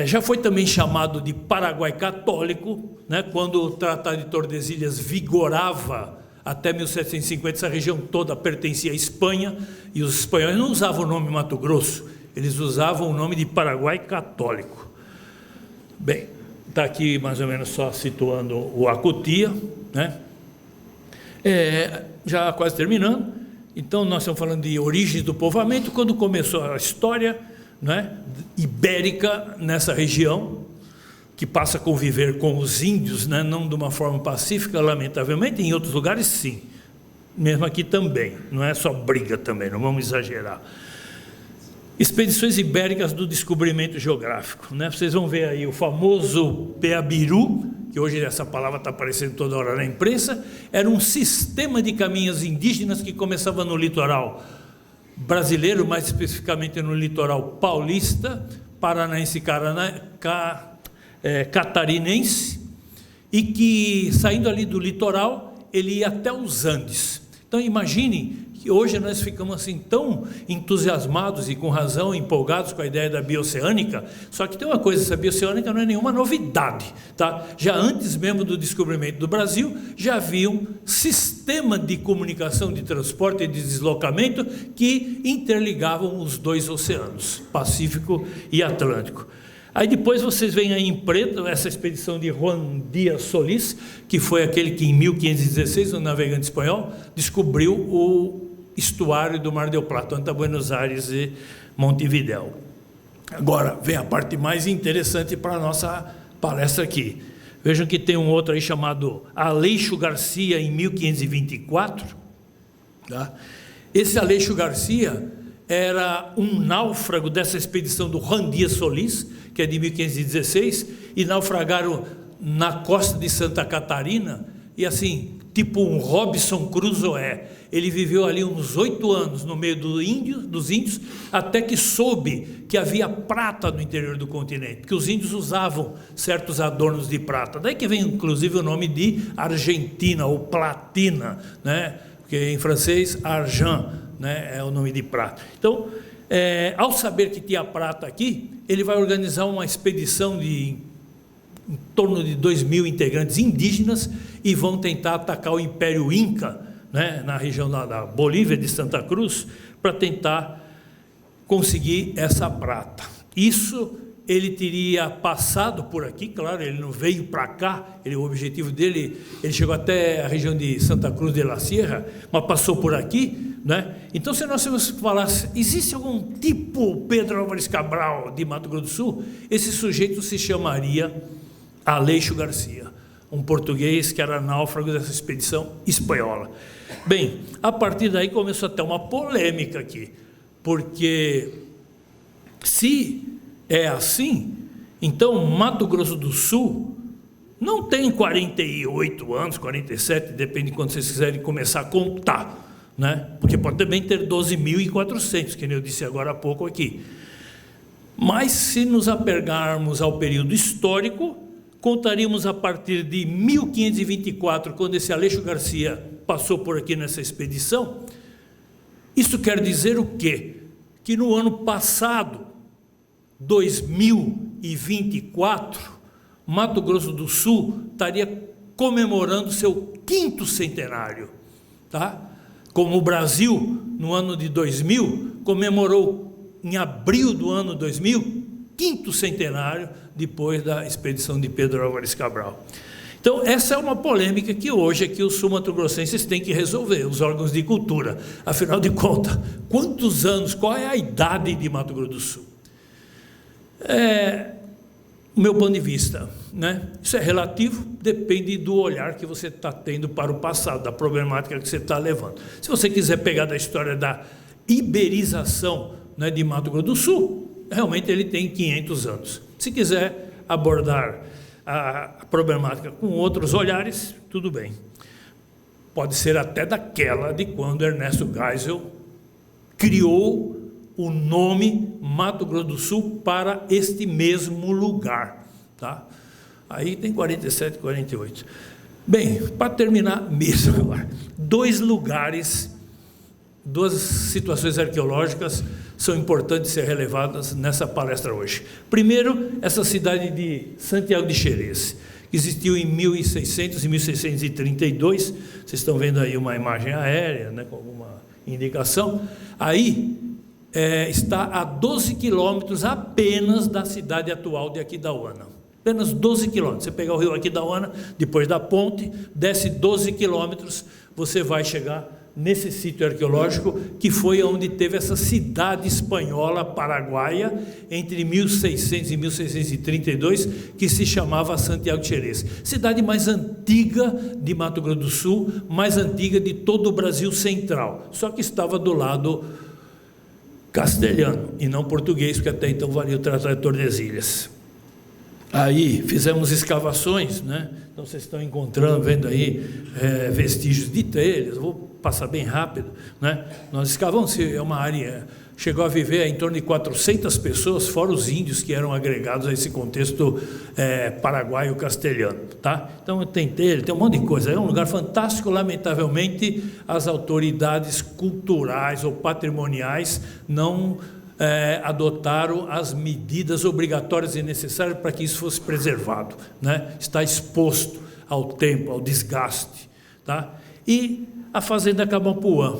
Já foi também chamado de Paraguai Católico, né? Quando o Tratado de Tordesilhas vigorava até 1750, essa região toda pertencia à Espanha, e os espanhóis não usavam o nome Mato Grosso, eles usavam o nome de Paraguai Católico. Bem, está aqui mais ou menos só situando o Acotia, né? Já quase terminando. Então nós estamos falando de origens do povoamento, quando começou a história, né, ibérica nessa região, que passa a conviver com os índios, né, não de uma forma pacífica, lamentavelmente, em outros lugares sim, mesmo aqui também, não é só briga também, não vamos exagerar. Expedições ibéricas do descobrimento geográfico, né? Vocês vão ver aí o famoso Peabiru, que hoje essa palavra está aparecendo toda hora na imprensa, era um sistema de caminhos indígenas que começava no litoral brasileiro, mais especificamente no litoral paulista, paranaense, catarinense, e que, saindo ali do litoral, ele ia até os Andes. Então, imagine que hoje nós ficamos assim tão entusiasmados e com razão empolgados com a ideia da bioceânica, só que tem uma coisa, essa bioceânica não é nenhuma novidade, tá? Já antes mesmo do descobrimento do Brasil, já havia um sistema de comunicação, de transporte e de deslocamento que interligavam os dois oceanos, Pacífico e Atlântico. Aí depois vocês veem aí em preto essa expedição de Juan Díaz Solís, que foi aquele que em 1516, o navegante espanhol, descobriu o estuário do Mar del Plata, entre Buenos Aires e Montevidéu. Agora vem a parte mais interessante para a nossa palestra aqui. Vejam que tem um outro aí chamado Aleixo Garcia, em 1524. Tá? Esse Aleixo Garcia era um náufrago dessa expedição do Juan Díaz Solís, que é de 1516, e naufragaram na costa de Santa Catarina, e assim, tipo um Robinson Crusoe. Ele viveu ali uns 8 anos no meio dos índios, até que soube que havia prata no interior do continente, que os índios usavam certos adornos de prata. Daí que vem, inclusive, o nome de Argentina, ou Platina, né? Porque em francês, argent, né, é o nome de prata. Então, ao saber que tinha prata aqui, ele vai organizar uma expedição de em torno de 2.000 integrantes indígenas e vão tentar atacar o Império Inca, né, na região da Bolívia, de Santa Cruz, para tentar conseguir essa prata. Isso ele teria passado por aqui, claro, ele não veio para cá, o objetivo dele, ele chegou até a região de Santa Cruz de la Sierra, mas passou por aqui, né? Então, se nós vamos falar, existe algum tipo Pedro Álvares Cabral de Mato Grosso do Sul, esse sujeito se chamaria Aleixo Garcia, um português que era náufrago dessa expedição espanhola. Bem, a partir daí começou até uma polêmica aqui, porque se é assim, então Mato Grosso do Sul não tem 48 anos, 47, depende de quando vocês quiserem começar a contar, né? Porque pode também ter 12.400, que nem eu disse agora há pouco aqui. Mas se nos apegarmos ao período histórico, contaríamos a partir de 1524, quando esse Aleixo Garcia passou por aqui nessa expedição. Isso quer dizer o quê? Que no ano passado, 2024, Mato Grosso do Sul estaria comemorando seu 5º centenário, tá? Como o Brasil, no ano de 2000, comemorou em abril do ano 2000, 5º centenário depois da expedição de Pedro Álvares Cabral. Então, essa é uma polêmica que hoje aqui os sul-mato-grossenses têm que resolver, os órgãos de cultura. Afinal de contas, quantos anos, qual é a idade de Mato Grosso do Sul? o meu ponto de vista, né? Isso é relativo, depende do olhar que você está tendo para o passado, da problemática que você está levando. Se você quiser pegar da história da iberização, né, de Mato Grosso do Sul, realmente ele tem 500 anos. Se quiser abordar a problemática com outros olhares, tudo bem. Pode ser até daquela de quando Ernesto Geisel criou o nome Mato Grosso do Sul para este mesmo lugar, tá? Aí tem 47, 48. Bem, para terminar mesmo agora, duas situações arqueológicas são importantes ser relevadas nessa palestra hoje. Primeiro, essa cidade de Santiago de Xerez, que existiu em 1600 e 1632, vocês estão vendo aí uma imagem aérea, né, com alguma indicação. Aí está a 12 quilômetros apenas da cidade atual de Aquidauana. Apenas 12 quilômetros. Você pegar o rio Aquidauana, depois da ponte, desce 12 quilômetros, você vai chegar nesse sítio arqueológico, que foi onde teve essa cidade espanhola paraguaia, entre 1600 e 1632, que se chamava Santiago de Xerez. Cidade mais antiga de Mato Grosso do Sul, mais antiga de todo o Brasil central, só que estava do lado castelhano, e não português, porque até então valia o Tratado de Tordesilhas. Aí fizemos escavações, né? Então vocês estão encontrando, vendo aí vestígios de telhas. Vou passar bem rápido, né? Nós escavamos, é uma área, chegou a viver em torno de 400 pessoas, fora os índios que eram agregados a esse contexto paraguaio castelhano, tá? Então tem telha, tem um monte de coisa, é um lugar fantástico. Lamentavelmente as autoridades culturais ou patrimoniais não adotaram as medidas obrigatórias e necessárias para que isso fosse preservado, né? Está exposto ao tempo, ao desgaste, tá? E a fazenda Camapuã,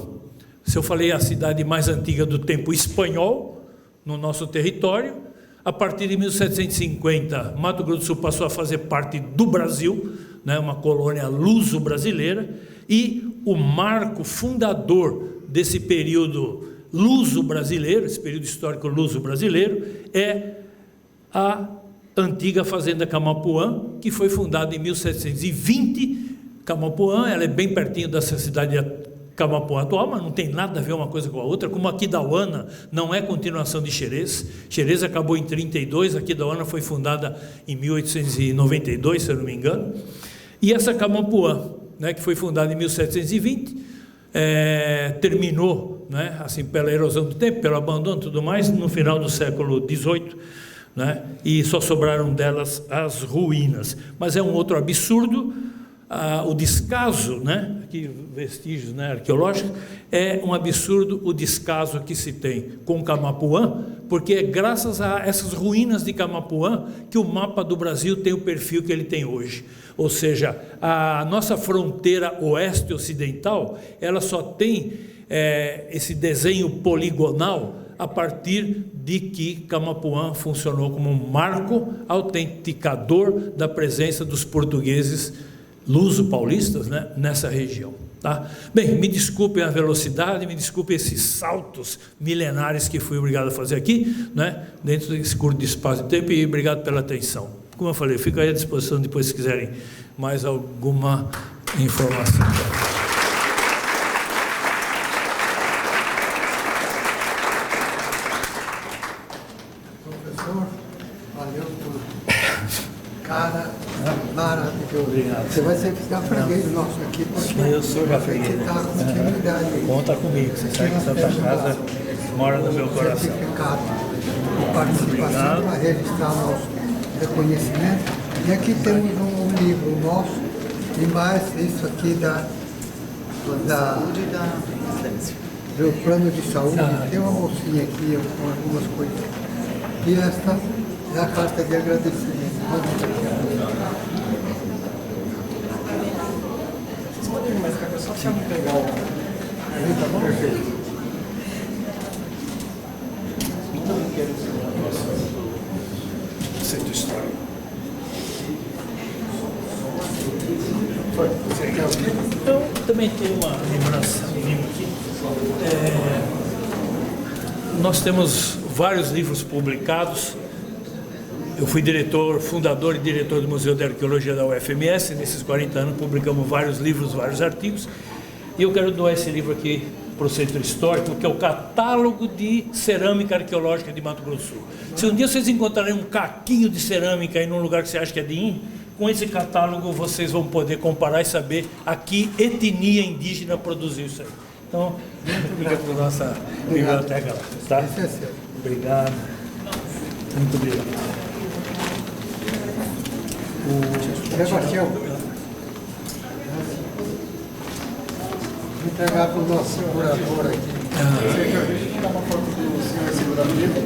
se eu falei a cidade mais antiga do tempo espanhol no nosso território, a partir de 1750, Mato Grosso do Sul passou a fazer parte do Brasil, né? Uma colônia luso-brasileira, e o marco fundador desse período luso-brasileiro, esse período histórico luso-brasileiro, é a antiga fazenda Camapuã, que foi fundada em 1720. Camapuã, ela é bem pertinho dessa cidade Camapuã atual, mas não tem nada a ver uma coisa com a outra, como Aquidauana não é continuação de Xerez. Xerez acabou em 32, Aquidauana foi fundada em 1892, se eu não me engano. E essa Camapuã, né, que foi fundada em 1720, terminou, né, assim, pela erosão do tempo, pelo abandono e tudo mais, no final do século XVIII, né, e só sobraram delas as ruínas. Mas é um outro absurdo, o descaso, né, aqui vestígios, né, arqueológicos, é um absurdo o descaso que se tem com Camapuã, porque é graças a essas ruínas de Camapuã que o mapa do Brasil tem o perfil que ele tem hoje. Ou seja, a nossa fronteira oeste-ocidental, ela só tem esse desenho poligonal a partir de que Camapuã funcionou como um marco autenticador da presença dos portugueses luso-paulistas, né, nessa região. Tá? Bem, me desculpem a velocidade, me desculpem esses saltos milenares que fui obrigado a fazer aqui, né, dentro desse curto espaço de tempo, e obrigado pela atenção. Como eu falei, fico aí à disposição depois se quiserem mais alguma informação. Professor, valeu por cara maravilhoso. Obrigado. Você vai sempre ficar freguês nosso aqui, porque Eu sou já freguês. você está com intimidade aí. Conta comigo, você sabe que Santa Casa mora no meu coração. Certificado de participação para registrar nosso reconhecimento. E aqui temos um livro nosso, e mais isso aqui do plano de saúde. Tem uma bolsinha aqui com algumas coisas. E esta é a carta de agradecimento. Vocês podem ir mais cá, só se alguém pegar o... Tá bom? Perfeito. Então, eu quero dizer um negócio do centro histórico. Então, também tem uma lembrança aqui. Nós temos vários livros publicados. Eu fui fundador e diretor do Museu de Arqueologia da UFMS. Nesses 40 anos publicamos vários livros, vários artigos. E eu quero doar esse livro aqui para o Centro Histórico, que é o Catálogo de Cerâmica Arqueológica de Mato Grosso do Sul. Se um dia vocês encontrarem um caquinho de cerâmica aí num lugar que você acha que é de índio, com esse catálogo vocês vão poder comparar e saber a que etnia indígena produziu isso aí. Então, fica para a nossa biblioteca lá, tá? Obrigado. Muito obrigado. Vou entregar para o nosso segurador aqui. Você quer tirar uma foto do senhor segurando o livro?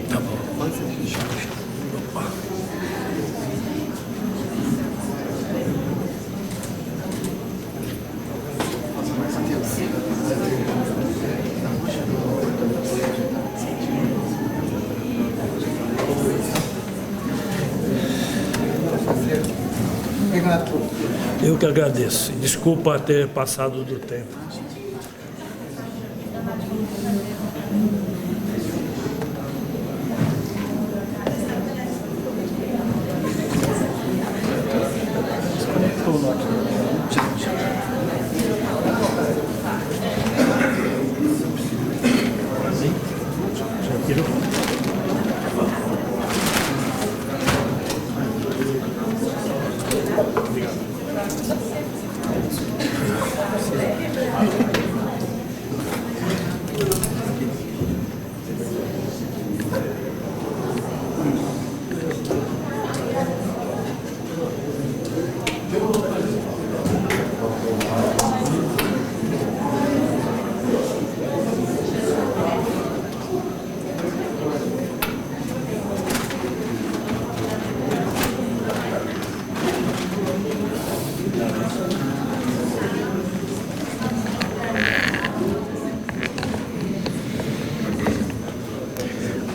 Tá bom. Obrigado. Eu que agradeço. Desculpa ter passado do tempo.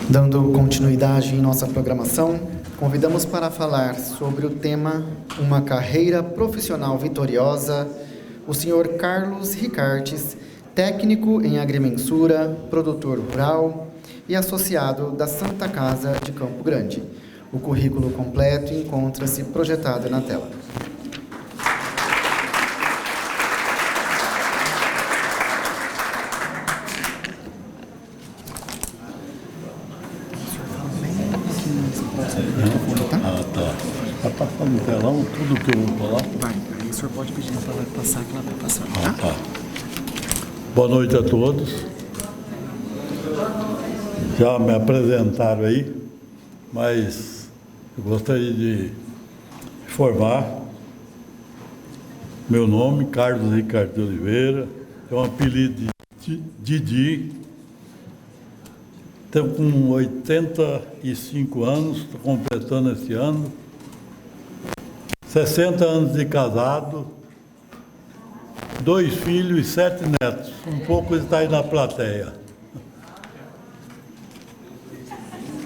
Dando continuidade em nossa programação, convidamos para falar sobre o tema Uma Carreira Profissional Vitoriosa, o senhor Carlos Ricartes, técnico em agrimensura, produtor rural e associado da Santa Casa de Campo Grande. O currículo completo encontra-se projetado na tela. Tá passando no telão tudo que eu vou falar? Vai, aí o senhor pode pedir para ela passar, que ela vai passar. Tá. Boa noite a todos. Já me apresentaram aí, mas eu gostaria de informar. Meu nome, Carlos Ricardo de Oliveira, é um apelido de Didi. Estou com 85 anos, estou completando esse ano. 60 anos de casado, 2 filhos e 7 netos. Um pouco está aí na plateia.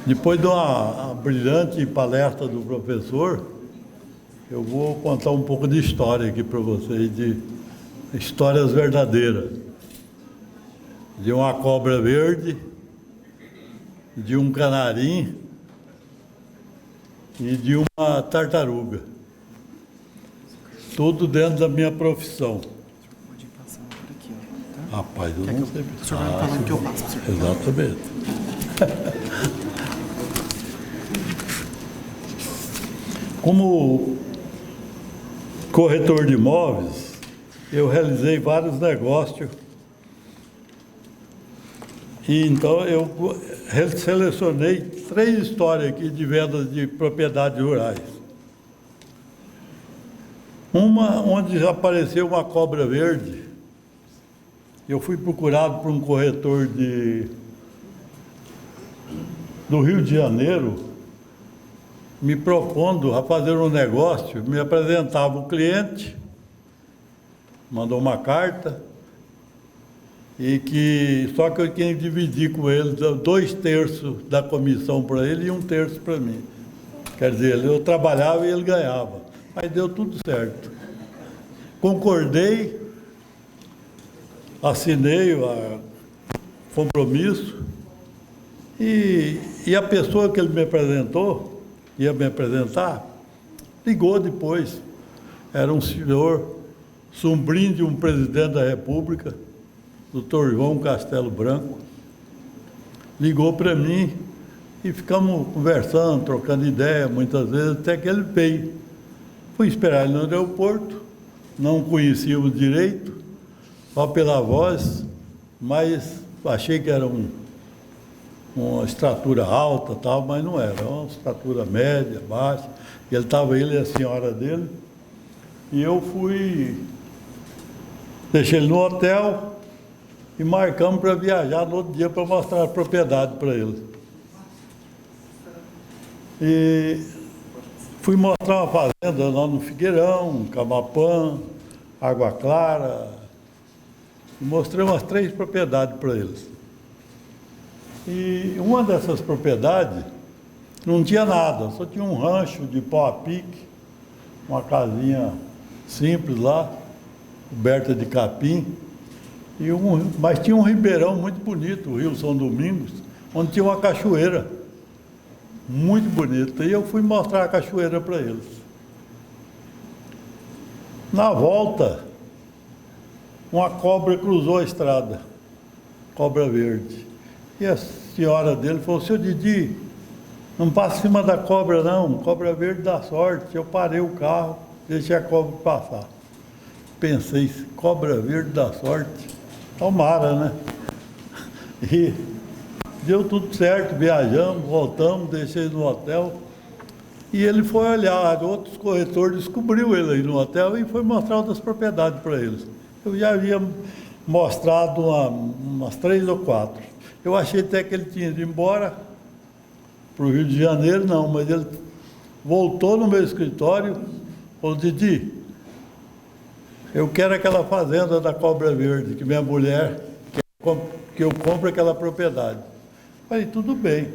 Depois de uma brilhante palestra do professor, eu vou contar um pouco de história aqui para vocês, de histórias verdadeiras. De uma cobra verde, de um canarim e de uma tartaruga. Tudo dentro da minha profissão. Pode ir passando por aqui, ó. Tá? Rapaz, eu não sei. O senhor vai falando que eu passo, senhor. Exatamente. Como corretor de imóveis, eu realizei vários negócios. E então eu selecionei 3 histórias aqui de vendas de propriedades rurais. Uma onde já apareceu uma cobra verde. Eu fui procurado por um corretor do Rio de Janeiro, me propondo a fazer um negócio. Me apresentava o cliente, mandou uma carta, só que eu tinha que dividir com ele 2/3 da comissão para ele e 1/3 para mim. Quer dizer, eu trabalhava e ele ganhava. Aí deu tudo certo. Concordei, assinei o compromisso e a pessoa que ele me apresentou, ia me apresentar, ligou depois. Era um senhor, sobrinho de um presidente da República, Dr. João Castelo Branco. Ligou para mim e ficamos conversando, trocando ideia, muitas vezes, até que ele veio. Fui esperar ele no aeroporto, não conhecíamos direito, só pela voz, mas achei que era uma estatura alta, tal, mas não era uma estatura média, baixa. Ele estava, ele e a senhora dele, e eu deixei ele no hotel e marcamos para viajar no outro dia para mostrar a propriedade para ele. E fui mostrar uma fazenda lá no Figueirão, Camapã, Água Clara, e mostrei umas 3 propriedades para eles. E uma dessas propriedades não tinha nada, só tinha um rancho de pau a pique, uma casinha simples lá, coberta de capim, mas tinha um ribeirão muito bonito, o Rio São Domingos, onde tinha uma cachoeira muito bonita. E eu fui mostrar a cachoeira para eles. Na volta, uma cobra cruzou a estrada, cobra verde. E a senhora dele falou: seu Didi, não passa em cima da cobra não, cobra verde dá sorte. Eu parei o carro, deixei a cobra passar. Pensei, cobra verde dá sorte, tomara, né? E deu tudo certo, viajamos, voltamos, deixei no hotel. E ele foi olhar, outros corretores descobriu ele aí no hotel e foi mostrar outras propriedades para eles. Eu já havia mostrado umas 3 ou 4. Eu achei até que ele tinha ido embora para o Rio de Janeiro, não, mas ele voltou no meu escritório e falou: Didi, eu quero aquela fazenda da Cobra Verde, que minha mulher quer que eu compre aquela propriedade. Falei, tudo bem.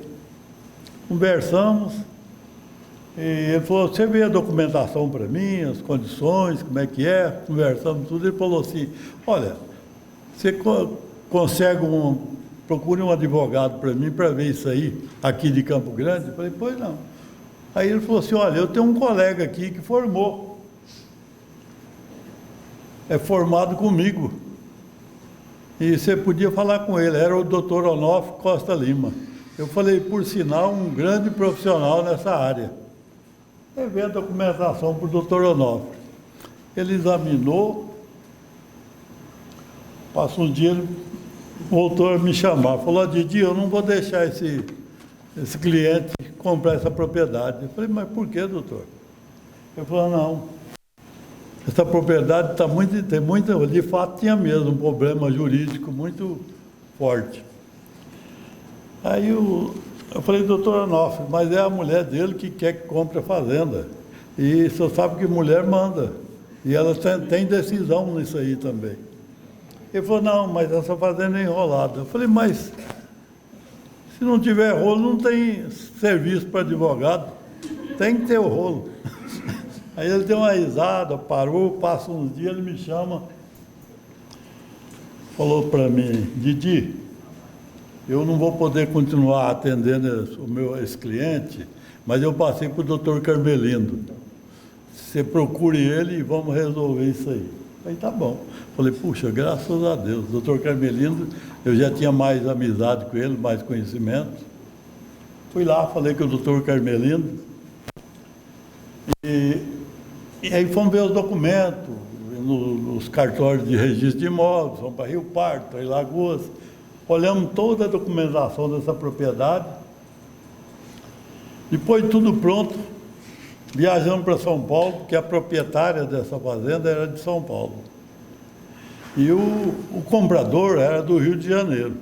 Conversamos, e ele falou: você vê a documentação para mim, as condições, como é que é? Conversamos tudo. Ele falou assim: olha, você consegue procure um advogado para mim para ver isso aí, aqui de Campo Grande? Eu falei, pois não. Aí ele falou assim: olha, eu tenho um colega aqui que formou, é formado comigo, e você podia falar com ele. Era o Dr. Onofre Costa Lima. Eu falei, por sinal, um grande profissional nessa área. Levei a documentação para o Dr. Onofre. Ele examinou, passou um dia, ele voltou a me chamar. Falou: Didi, eu não vou deixar esse cliente comprar essa propriedade. Eu falei, mas por que, doutor? Ele falou: não, essa propriedade tem muito, de fato tinha mesmo um problema jurídico muito forte. Aí eu falei, doutor Onofre, mas é a mulher dele que quer que compre a fazenda. E você sabe que mulher manda. E ela tem decisão nisso aí também. Ele falou: não, mas essa fazenda é enrolada. Eu falei, mas se não tiver rolo, não tem serviço para advogado. Tem que ter o rolo. Aí ele deu uma risada, parou, passa uns dias, ele me chama, falou para mim: Didi, eu não vou poder continuar atendendo esse cliente, mas eu passei para o doutor Carmelindo. Você procure ele e vamos resolver isso aí. Aí tá bom. Falei, puxa, graças a Deus. Doutor Carmelindo, eu já tinha mais amizade com ele, mais conhecimento. Fui lá, falei com o doutor Carmelindo. E aí fomos ver os documentos, nos cartórios de registro de imóveis, fomos para Rio Pardo, Três Lagoas. Olhamos toda a documentação dessa propriedade. Depois de tudo pronto, viajamos para São Paulo, porque a proprietária dessa fazenda era de São Paulo. E o comprador era do Rio de Janeiro.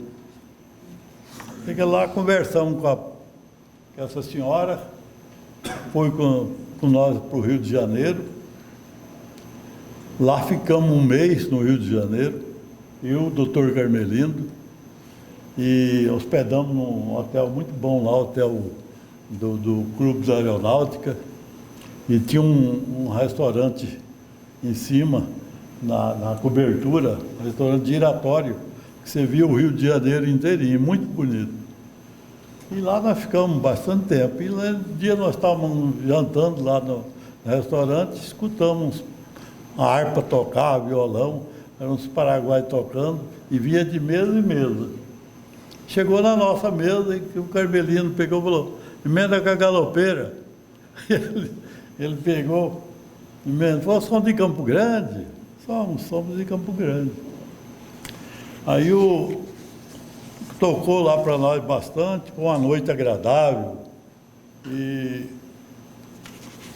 Cheguei lá, conversamos com essa senhora, foi com nós para o Rio de Janeiro. Lá ficamos um mês no Rio de Janeiro, eu, o doutor Carmelindo, e hospedamos num hotel muito bom lá, hotel do Clube da Aeronáutica. e tinha um restaurante em cima, na cobertura, um restaurante giratório, que você via o Rio de Janeiro inteirinho, muito bonito. E lá nós ficamos bastante tempo. E lá, um dia nós estávamos jantando lá no restaurante, escutamos a harpa tocar, violão, eram uns paraguaios tocando, e vinha de mesa em mesa. Chegou na nossa mesa e o Carmelino pegou e falou, emenda com a galopeira. Ele pegou, emendou, somos de Campo Grande? Somos de Campo Grande. Aí tocou lá para nós bastante, foi uma noite agradável e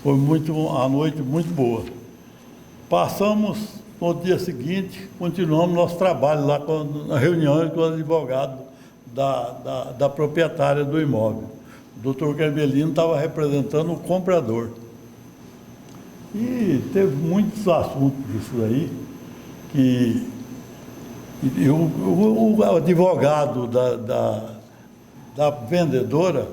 foi uma noite muito boa. Passamos no dia seguinte, continuamos nosso trabalho lá na reunião com o advogado da proprietária do imóvel. O doutor Carmelino estava representando o comprador. E teve muitos assuntos disso aí, que o advogado da vendedora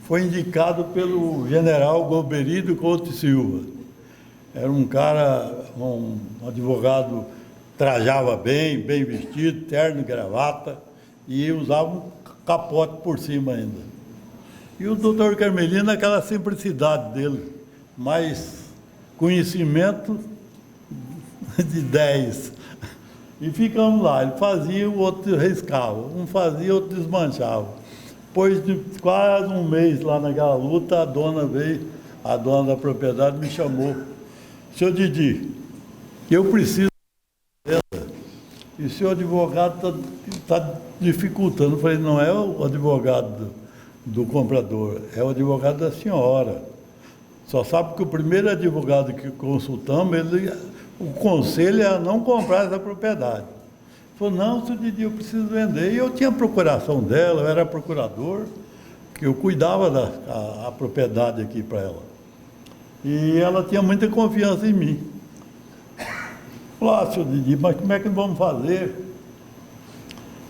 foi indicado pelo general Golbery Couto Silva. Era um cara, um advogado, trajava bem vestido, terno e gravata, e usava um capote por cima ainda. E o doutor Carmelino, aquela simplicidade dele, mas conhecimento de 10. E ficamos lá, ele fazia, o outro riscava, um fazia, o outro desmanchava. Depois de quase um mês lá naquela luta, a dona da propriedade me chamou. Senhor Didi, eu preciso de venda, e o senhor advogado está dificultando. Eu falei, não é o advogado do comprador, é o advogado da senhora. Só sabe que o primeiro advogado que consultamos, o conselho é não comprar essa propriedade. Ele falou, não, senhor Didi, eu preciso vender. E eu tinha a procuração dela, eu era procurador, que eu cuidava da propriedade aqui para ela. E ela tinha muita confiança em mim. Falou, senhor Didi, mas como é que vamos fazer?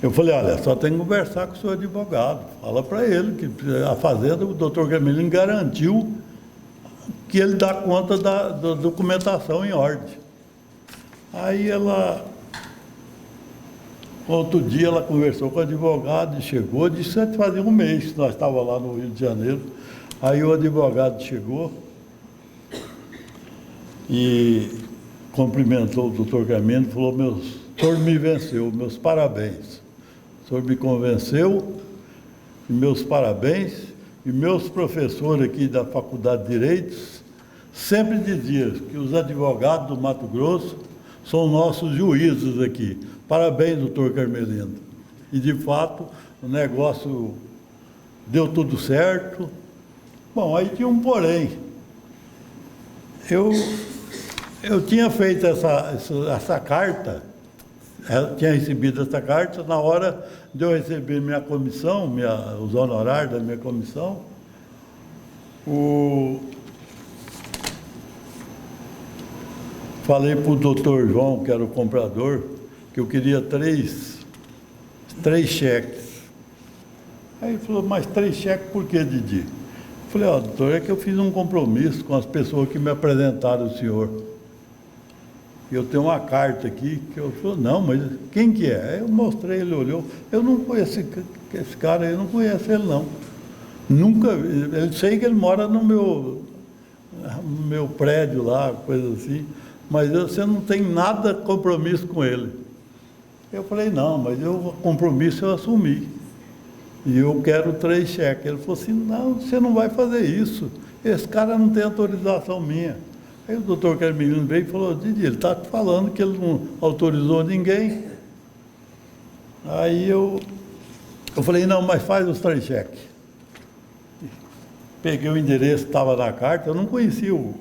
Eu falei, olha, só tem que conversar com o seu advogado. Fala para ele que a fazenda, o doutor Carmelino garantiu que ele dá conta da documentação em ordem. Aí outro dia ela conversou com o advogado e chegou, disse que fazia um mês que nós estávamos lá no Rio de Janeiro. Aí o advogado chegou e cumprimentou o doutor Carmelino e falou, o senhor me venceu, meus parabéns. O senhor me convenceu, e meus parabéns, e meus professores aqui da Faculdade de Direitos sempre diziam que os advogados do Mato Grosso são nossos juízes aqui. Parabéns, doutor Carmelino. E, de fato, o negócio deu tudo certo. Bom, aí tinha um porém. Eu tinha feito essa carta, tinha recebido essa carta, na hora de eu receber minha comissão, os honorários da minha comissão, falei para o doutor João, que era o comprador, que eu queria três cheques. Aí ele falou, mas 3 cheques por quê, Didi? Eu falei, doutor, é que eu fiz um compromisso com as pessoas que me apresentaram o senhor. Eu tenho uma carta aqui, que eu falei, não, mas quem que é? Eu mostrei, ele olhou, eu não conheço esse cara, eu não conheço ele não. Nunca, eu sei que ele mora no meu prédio lá, coisa assim, mas você não tem nada compromisso com ele. Eu falei, não, mas o compromisso eu assumi. E eu quero 3 cheques. Ele falou assim, não, você não vai fazer isso. Esse cara não tem autorização minha. Aí o doutor Carmelino veio e falou, Didi, ele está falando que ele não autorizou ninguém. Aí eu falei, não, mas faz os 3 cheques. Peguei o endereço que estava na carta, eu não conhecia o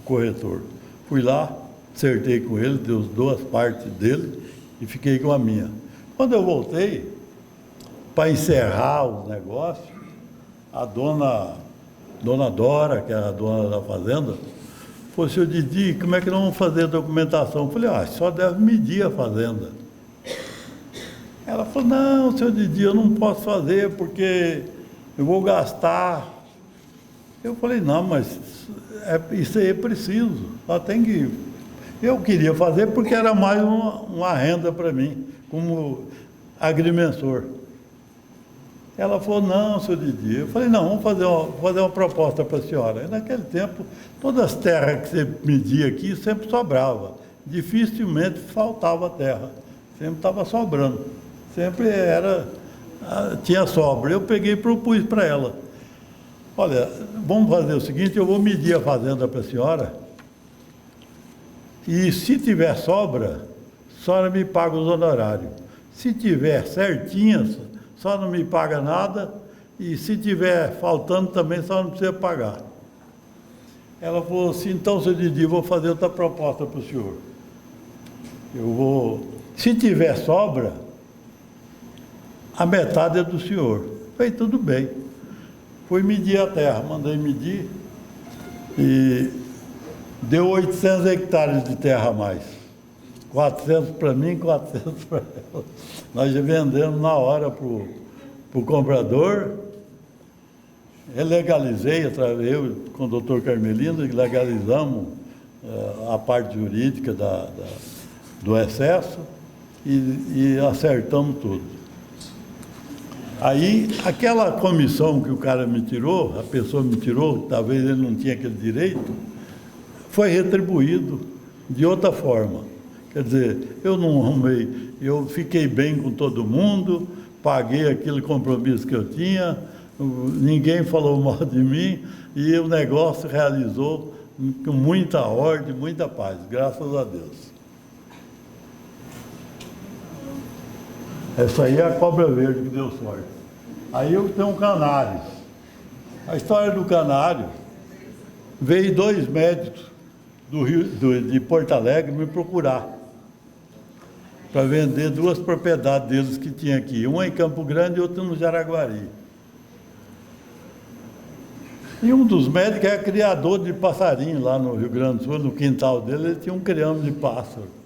corretor. Fui lá, acertei com ele, deu as 2 partes dele e fiquei com a minha. Quando eu voltei, para encerrar o negócio, a dona Dora, que era a dona da fazenda, falou, senhor Didi, como é que nós vamos fazer a documentação? Eu falei, só deve medir a fazenda. Ela falou, não, senhor Didi, eu não posso fazer porque eu vou gastar Eu falei, não, mas isso aí é preciso, só tem que... Eu queria fazer porque era mais uma renda para mim, como agrimensor. Ela falou, não, seu Didi. Eu falei, não, vamos fazer uma proposta para a senhora. E naquele tempo, todas as terras que você media aqui sempre sobrava. Dificilmente faltava terra. Sempre estava sobrando. Sempre tinha sobra. Eu peguei e propus para ela. Olha, vamos fazer o seguinte, eu vou medir a fazenda para a senhora. E se tiver sobra, a senhora me paga os honorários. Se tiver certinha, só não me paga nada, e se tiver faltando também, só não precisa pagar. Ela falou assim, então, seu Didi, vou fazer outra proposta para o senhor. Se tiver sobra, a metade é do senhor. Falei, tudo bem. Fui medir a terra, mandei medir, e deu 800 hectares de terra a mais. 400 para mim, 400 para ela. Nós já vendemos na hora para o comprador. Eu legalizei, eu com o doutor Carmelino, legalizamos a parte jurídica do excesso e acertamos tudo. Aí, aquela comissão que o cara me tirou, a pessoa me tirou, talvez ele não tinha aquele direito, foi retribuído de outra forma. Quer dizer, eu não arrumei, eu fiquei bem com todo mundo, paguei aquele compromisso que eu tinha, ninguém falou mal de mim, e o negócio realizou com muita ordem, muita paz, graças a Deus. Essa aí é a cobra verde que deu sorte. Aí eu tenho um canário. A história do canário, veio 2 médicos de Porto Alegre me procurar para vender 2 propriedades deles que tinha aqui, uma em Campo Grande e outra no Jaraguari. E um dos médicos é criador de passarinho lá no Rio Grande do Sul, no quintal dele, ele tinha um criame de pássaro.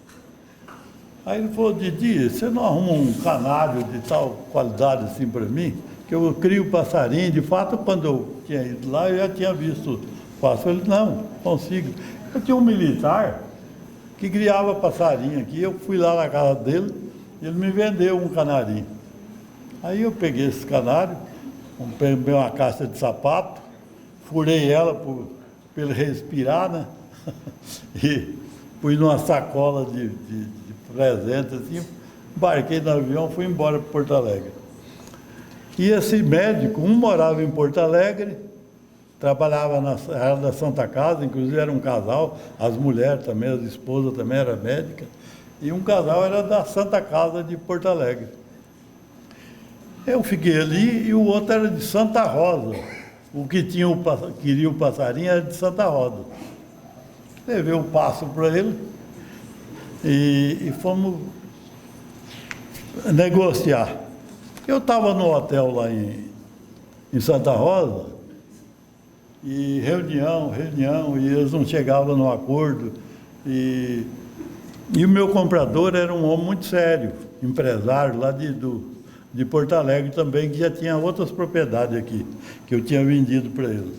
Aí ele falou, Didi, você não arruma um canário de tal qualidade assim para mim? Que eu crio passarinho. De fato, quando eu tinha ido lá, eu já tinha visto pássaro. Ele, não, consigo. Eu tinha um militar que criava passarinho aqui, eu fui lá na casa dele, ele me vendeu um canarinho. Aí eu peguei esse canário, peguei uma caixa de sapato, furei ela para ele respirar, né? E pus numa sacola de presente, assim, embarquei no avião, fui embora para Porto Alegre. E esse médico, um morava em Porto Alegre, trabalhava era da Santa Casa, inclusive era um casal, as mulheres também, as esposas também eram médicas, e um casal era da Santa Casa de Porto Alegre. Eu fiquei ali e o outro era de Santa Rosa. O que queria o passarinho era de Santa Rosa. Levei o passo para ele e fomos negociar. Eu estava no hotel lá em Santa Rosa, e reunião, e eles não chegavam no acordo. E o meu comprador era um homem muito sério, empresário lá de Porto Alegre também, que já tinha outras propriedades aqui, que eu tinha vendido para ele.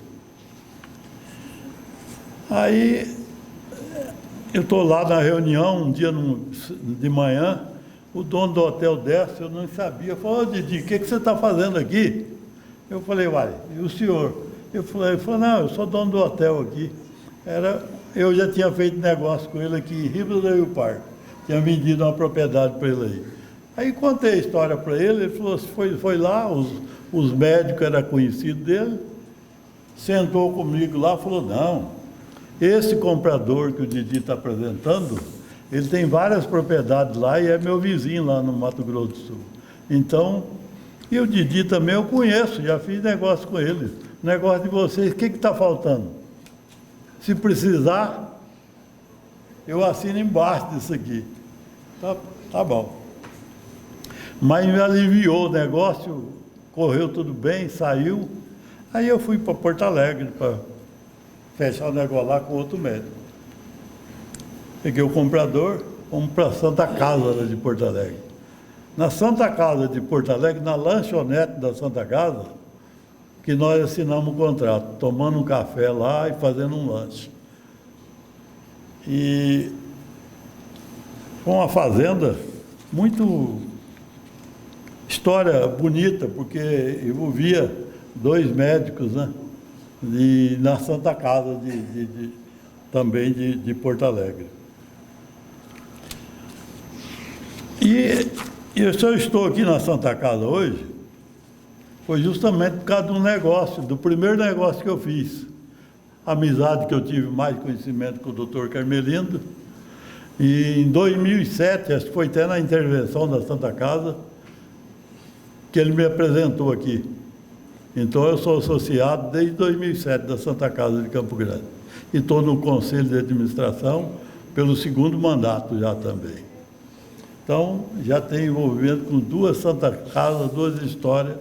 Aí, eu estou lá na reunião, um dia de manhã, o dono do hotel desce, eu não sabia, falou, ô Didi, o que você está fazendo aqui? Eu falei, uai, e o senhor? Ele falou, não, eu sou dono do hotel aqui. Eu já tinha feito negócio com ele aqui em Ribas do Rio Parque, tinha vendido uma propriedade para ele aí. Aí contei a história para ele, ele falou, foi lá, os médicos eram conhecidos dele, sentou comigo lá, falou, não, esse comprador que o Didi está apresentando, ele tem várias propriedades lá e é meu vizinho lá no Mato Grosso do Sul. Então, e o Didi também eu conheço, já fiz negócio com ele. Negócio de vocês, o que está faltando? Se precisar, eu assino embaixo disso aqui. Tá bom. Mas me aliviou o negócio, correu tudo bem, saiu. Aí eu fui para Porto Alegre para fechar o negócio lá com outro médico. Peguei o comprador, fomos para a Santa Casa de Porto Alegre. Na Santa Casa de Porto Alegre, na lanchonete da Santa Casa, que nós assinamos um contrato, tomando um café lá e fazendo um lanche. E foi uma fazenda muito história bonita, porque envolvia 2 médicos, né? Na Santa Casa também de Porto Alegre. E se eu estou aqui na Santa Casa hoje, foi justamente por causa de um negócio, do primeiro negócio que eu fiz. Amizade que eu tive mais conhecimento com o doutor Carmelindo. E em 2007, acho que foi até na intervenção da Santa Casa, que ele me apresentou aqui. Então eu sou associado desde 2007 da Santa Casa de Campo Grande. E estou no Conselho de Administração pelo 2º mandato já também. Então, já tenho envolvimento com 2 Santa Casas, 2 histórias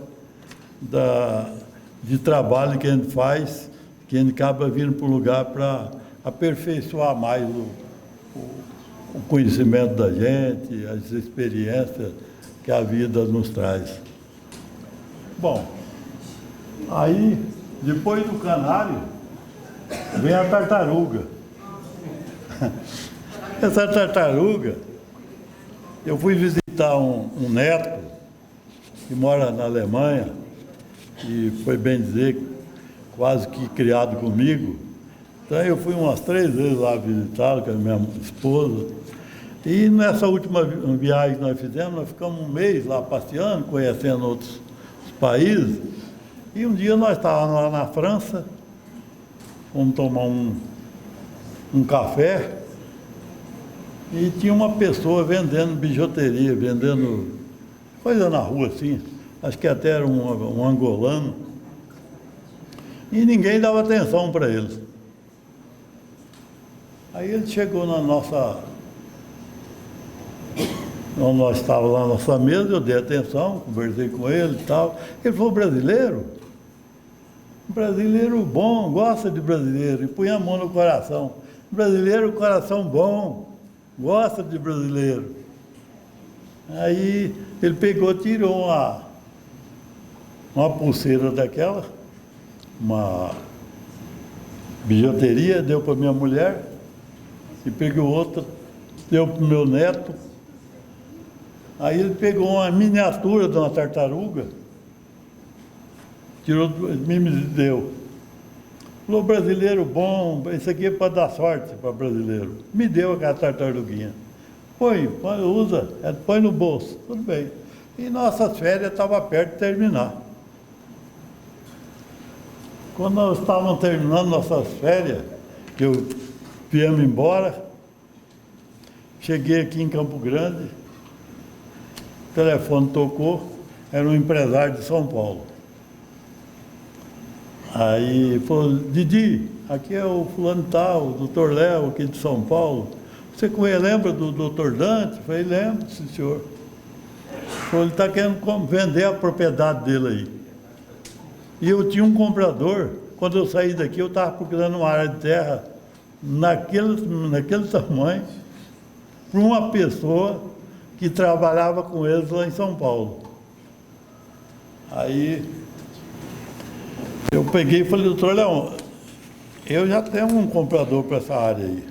de trabalho que a gente faz, que a gente acaba vindo para o lugar para aperfeiçoar mais o conhecimento da gente, as experiências que a vida nos traz. Bom, aí, depois do canário, vem a tartaruga. Essa tartaruga, eu fui visitar um neto que mora na Alemanha, e foi bem dizer, quase que criado comigo. Então eu fui umas 3 vezes lá visitá-lo com a minha esposa. E nessa última viagem que nós fizemos, nós ficamos um mês lá passeando, conhecendo outros países. E um dia nós estávamos lá na França, fomos tomar um café, e tinha uma pessoa vendendo bijuteria, vendendo coisa na rua assim, acho que até era um angolano, e ninguém dava atenção para ele. Aí ele chegou na nossa... Nós estávamos lá na nossa mesa, eu dei atenção, conversei com ele e tal. Ele falou: brasileiro? Brasileiro bom, gosta de brasileiro. E punha a mão no coração. Brasileiro, coração bom, gosta de brasileiro. Aí ele pegou, tirou uma pulseira daquela, uma bijuteria, deu para minha mulher, e pegou outra, deu para o meu neto. Aí ele pegou uma miniatura de uma tartaruga, tirou, me deu. Falou: brasileiro bom, isso aqui é para dar sorte para brasileiro. Me deu aquela tartaruguinha. Põe, usa, põe no bolso, tudo bem. E nossas férias estavam perto de terminar. Quando nós estávamos terminando nossas férias, que eu viemos embora, cheguei aqui em Campo Grande, o telefone tocou, era um empresário de São Paulo. Aí falou: Didi, aqui é o fulano tal, o doutor Léo, aqui de São Paulo. Você lembra do doutor Dante? Eu falei: lembro, sim, senhor. Falou: ele está querendo vender a propriedade dele aí. E eu tinha um comprador. Quando eu saí daqui, eu estava procurando uma área de terra naquele tamanho, para uma pessoa que trabalhava com eles lá em São Paulo. Aí eu peguei e falei: doutor Leão, eu já tenho um comprador para essa área aí.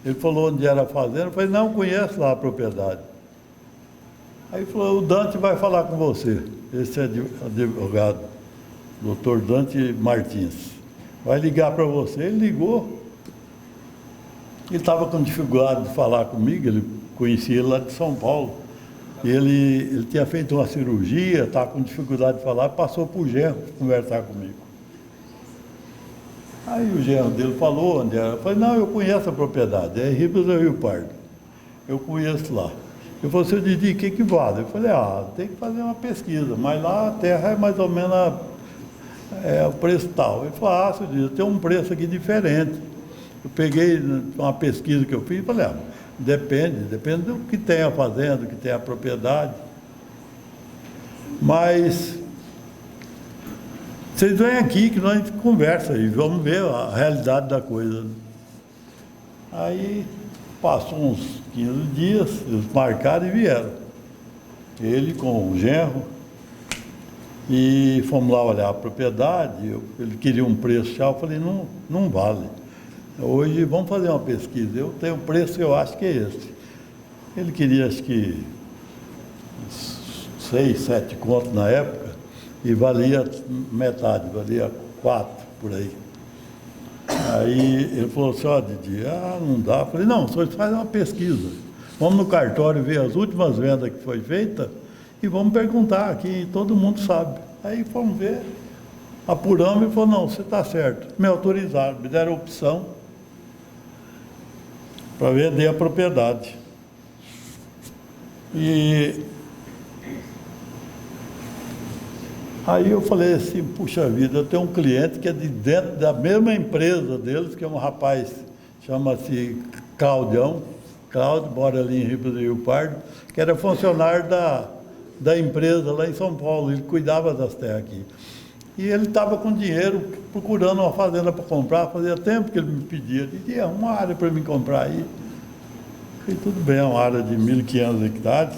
Ele falou onde era a fazenda. Eu falei: não, conheço lá a propriedade. Aí ele falou: o Dante vai falar com você, esse advogado, doutor Dante Martins. Vai ligar para você. Ele ligou. Ele estava com dificuldade de falar comigo, ele conhecia ele lá de São Paulo. E ele tinha feito uma cirurgia, estava com dificuldade de falar, passou para o genro conversar comigo. Aí o genro dele falou onde era. Eu falei: não, eu conheço a propriedade, é Ribas do Rio Pardo. Eu conheço lá. Ele falou: seu Didi, o que vale? Eu falei: tem que fazer uma pesquisa, mas lá a terra é mais ou menos o preço tal. Ele falou: seu Didi, tem um preço aqui diferente. Eu peguei uma pesquisa que eu fiz e falei: depende do que tem a fazenda, do que tem a propriedade. Mas vocês vêm aqui que nós conversa e vamos ver a realidade da coisa. Aí passou uns 15 dias, eles marcaram e vieram. Ele com o genro. E fomos lá olhar a propriedade, ele queria um preço já, eu falei, não vale. Hoje vamos fazer uma pesquisa, eu tenho um preço que eu acho que é esse. Ele queria acho que 6, 7 contos na época e valia metade, valia 4 por aí. Aí ele falou assim, ó Didi, não dá. Eu falei, não, só faz uma pesquisa. Vamos no cartório ver as últimas vendas que foi feita e vamos perguntar aqui, todo mundo sabe. Aí fomos ver, apuramos e falou, não, você está certo. Me autorizaram, me deram opção para vender a propriedade. E aí eu falei assim, puxa vida, eu tenho um cliente que é de dentro da mesma empresa deles, que é um rapaz, chama-se Cláudio, mora ali em Ribas do Rio Pardo, que era funcionário da empresa lá em São Paulo, ele cuidava das terras aqui. E ele estava com dinheiro, procurando uma fazenda para comprar, fazia tempo que ele me pedia, dizia, uma área para mim comprar aí. E tudo bem, é uma área de 1.500 hectares.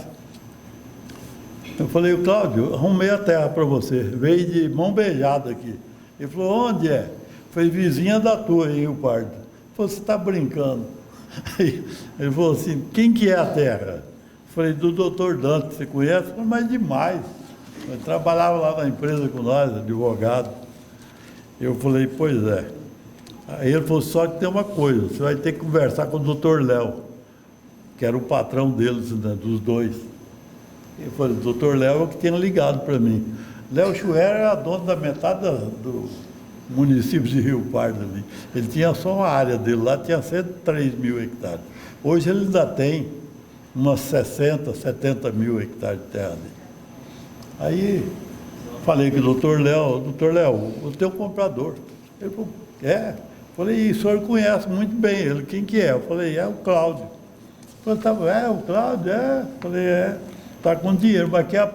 Eu falei, Cláudio, arrumei a terra para você, veio de mão beijada aqui. Ele falou, onde é? Foi vizinha da tua em Rio Pardo. Ele falou, você está brincando? Ele falou assim, quem que é a terra? Eu falei, do doutor Dante, você conhece? Eu falei, mas demais. Ele trabalhava lá na empresa com nós, advogado. Eu falei, pois é. Aí ele falou, só que tem uma coisa, você vai ter que conversar com o doutor Léo, que era o patrão deles, né, dos dois. Eu falei, o doutor Léo é o que tinha ligado para mim. Léo Schuer era dono da metade do município de Rio Pardo ali. Ele tinha só uma área dele, lá tinha 103 mil hectares. Hoje ele ainda tem umas 60, 70 mil hectares de terra ali. Aí falei com o doutor Léo, o teu comprador. Ele falou, é? Falei, e o senhor conhece muito bem ele, quem que é? Eu falei, é o Cláudio. Ele falou, é o Cláudio? É? Falei, é. Está com dinheiro, mas quer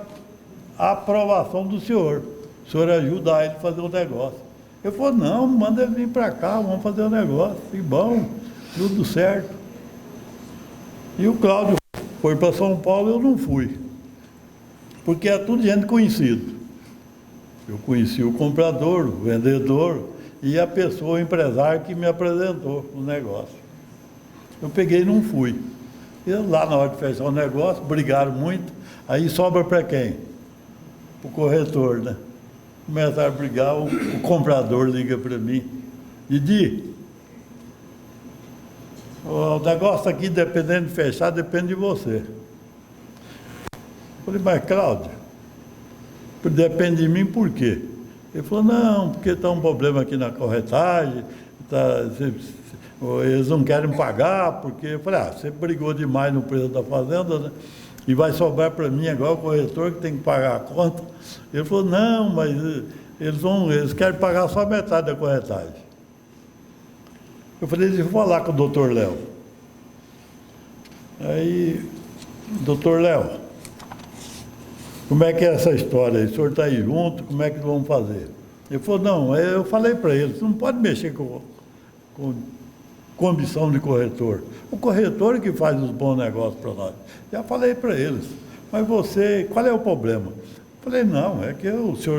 a aprovação do senhor. O senhor ajudar ele a fazer o negócio. Eu falei, não, manda ele vir para cá, vamos fazer o negócio. E bom, tudo certo. E o Cláudio foi para São Paulo, eu não fui. Porque é tudo gente conhecido. Eu conheci o comprador, o vendedor e a pessoa, o empresário que me apresentou o negócio. Eu peguei e não fui. E lá na hora de fechar o negócio, brigaram muito. Aí sobra para quem? Para o corretor, né? Começaram a brigar, o comprador liga para mim. Didi, o negócio aqui, dependendo de fechar, depende de você. Eu falei, mas Cláudio, depende de mim por quê? Ele falou, não, porque está um problema aqui na corretagem, eles não querem pagar, porque... Eu falei, você brigou demais no preço da fazenda, né? E vai sobrar para mim agora o corretor que tem que pagar a conta. Ele falou, não, mas eles querem pagar só metade da corretagem. Eu falei, deixa eu falar com o doutor Léo. Aí, doutor Léo, como é que é essa história aí? O senhor está aí junto, como é que vamos fazer? Ele falou, não, eu falei para ele, você não pode mexer com comissão de corretor. O corretor é que faz os bons negócios para nós. Já falei para eles, mas você, qual é o problema? Eu falei, não, é que se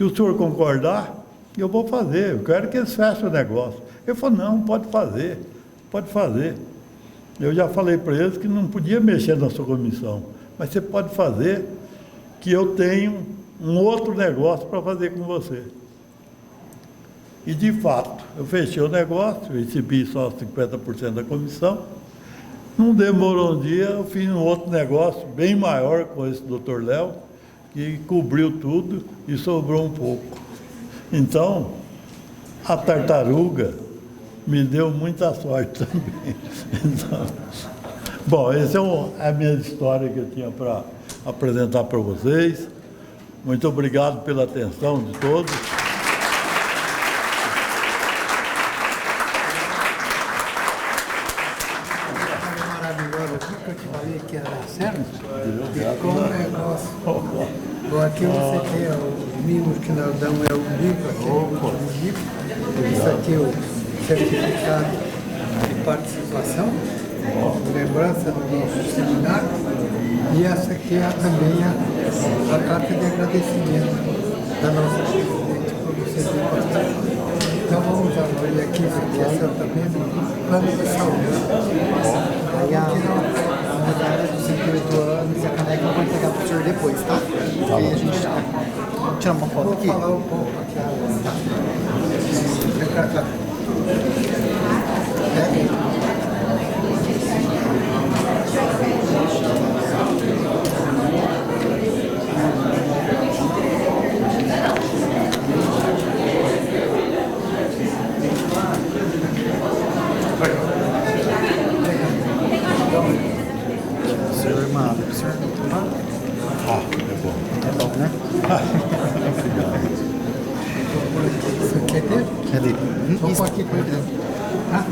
o senhor concordar, eu vou fazer, eu quero que eles fechem o negócio. Ele falou, não, pode fazer. Eu já falei para eles que não podia mexer na sua comissão, mas você pode fazer, que eu tenho um outro negócio para fazer com você. E, de fato, eu fechei o negócio, eu recebi só 50% da comissão. Não demorou um dia, eu fiz um outro negócio bem maior com esse doutor Léo, que cobriu tudo e sobrou um pouco. Então, a tartaruga me deu muita sorte também. Então, bom, essa é a minha história que eu tinha para apresentar para vocês. Muito obrigado pela atenção de todos. Que eu te falei que ia dar certo, e com o negócio. Bom, aqui você tem os mimos que nós damos, é o livro, aquele livro. Isso aqui é o certificado de participação, lembrança do nosso seminário. E essa aqui é também a carta de agradecimento da nossa presidente por você ter participado. Então vamos agora, aqui isso aqui é Santa Bíblia, plano de saúde. Aí a medalha dos 108 anos e a caneca eu vou entregar para o senhor depois, tá? Porque aí a gente vamos tirar uma foto aqui. Vou falar um pouco aqui. Vem pra cá. Senhor Armado, o senhor não tomar? Ah, é bom. É bom, né? Obrigado. Isso aqui é dele? É dele. Vamos Isso pôr aqui para ele. Ah.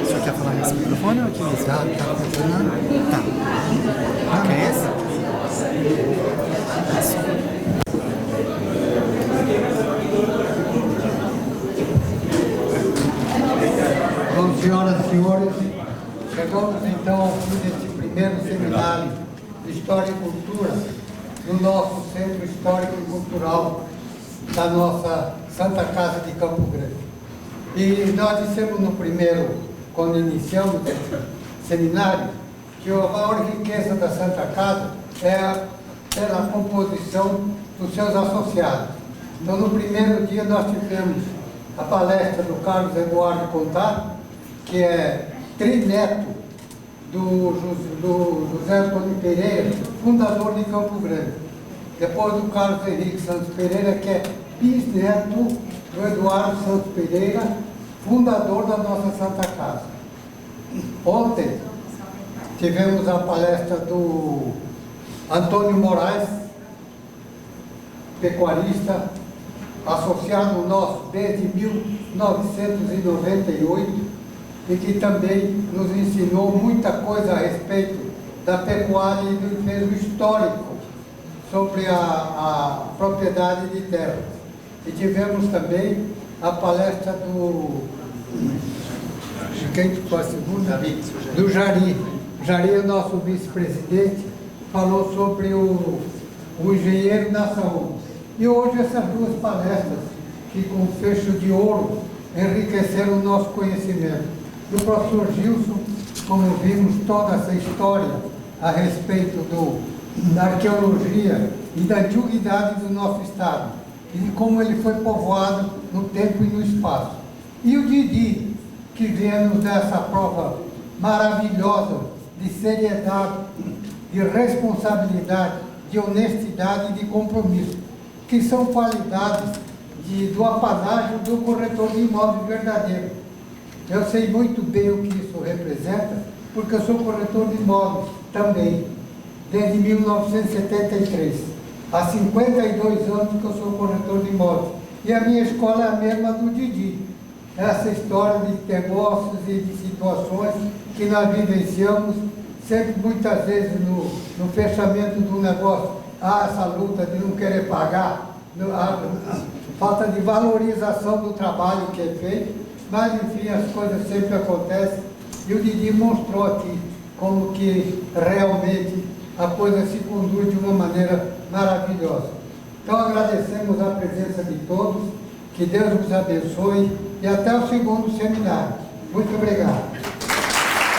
O senhor quer falar nesse microfone ou aqui nesse? Tá funcionando? Tá. Ah, é esse? Bom, senhoras e senhores, chegamos então ao fim deste primeiro seminário de História e Cultura no nosso Centro Histórico e Cultural da nossa Santa Casa de Campo Grande. E nós dissemos no primeiro, quando iniciamos este seminário, que a maior riqueza da Santa Casa é pela composição dos seus associados. Então, no primeiro dia, nós tivemos a palestra do Carlos Eduardo Contar, que é trineto do José Antônio Pereira, fundador de Campo Grande. Depois do Carlos Henrique Santos Pereira, que é bisneto do Eduardo Santos Pereira, fundador da nossa Santa Casa. Ontem tivemos a palestra do Antônio Moraes, pecuarista, associado nosso desde 1998, e que também nos ensinou muita coisa a respeito da pecuária e do peso histórico sobre a propriedade de terras. E tivemos também a palestra do... Quem foi a segunda? Do Jari. Jari é o nosso vice-presidente, falou sobre o engenheiro da saúde. E hoje essas duas palestras, que com fecho de ouro, enriqueceram o nosso conhecimento. Do professor Gilson, como vimos toda essa história a respeito da arqueologia e da antiguidade do nosso estado, e de como ele foi povoado no tempo e no espaço. E o Didi, que veio nos dar essa prova maravilhosa de seriedade, de responsabilidade, de honestidade e de compromisso, que são qualidades do apanágio do corretor de imóveis verdadeiro. Eu sei muito bem o que isso representa, porque eu sou corretor de imóveis também, desde 1973. Há 52 anos que eu sou corretor de imóveis. E a minha escola é a mesma do Didi. Essa história de negócios e de situações que nós vivenciamos, sempre muitas vezes no fechamento do negócio, há essa luta de não querer pagar, a falta de valorização do trabalho que é feito. Mas, enfim, as coisas sempre acontecem, e o Didi mostrou aqui como que realmente a coisa se conduz de uma maneira maravilhosa. Então, agradecemos a presença de todos, que Deus nos abençoe, e até o segundo seminário. Muito obrigado.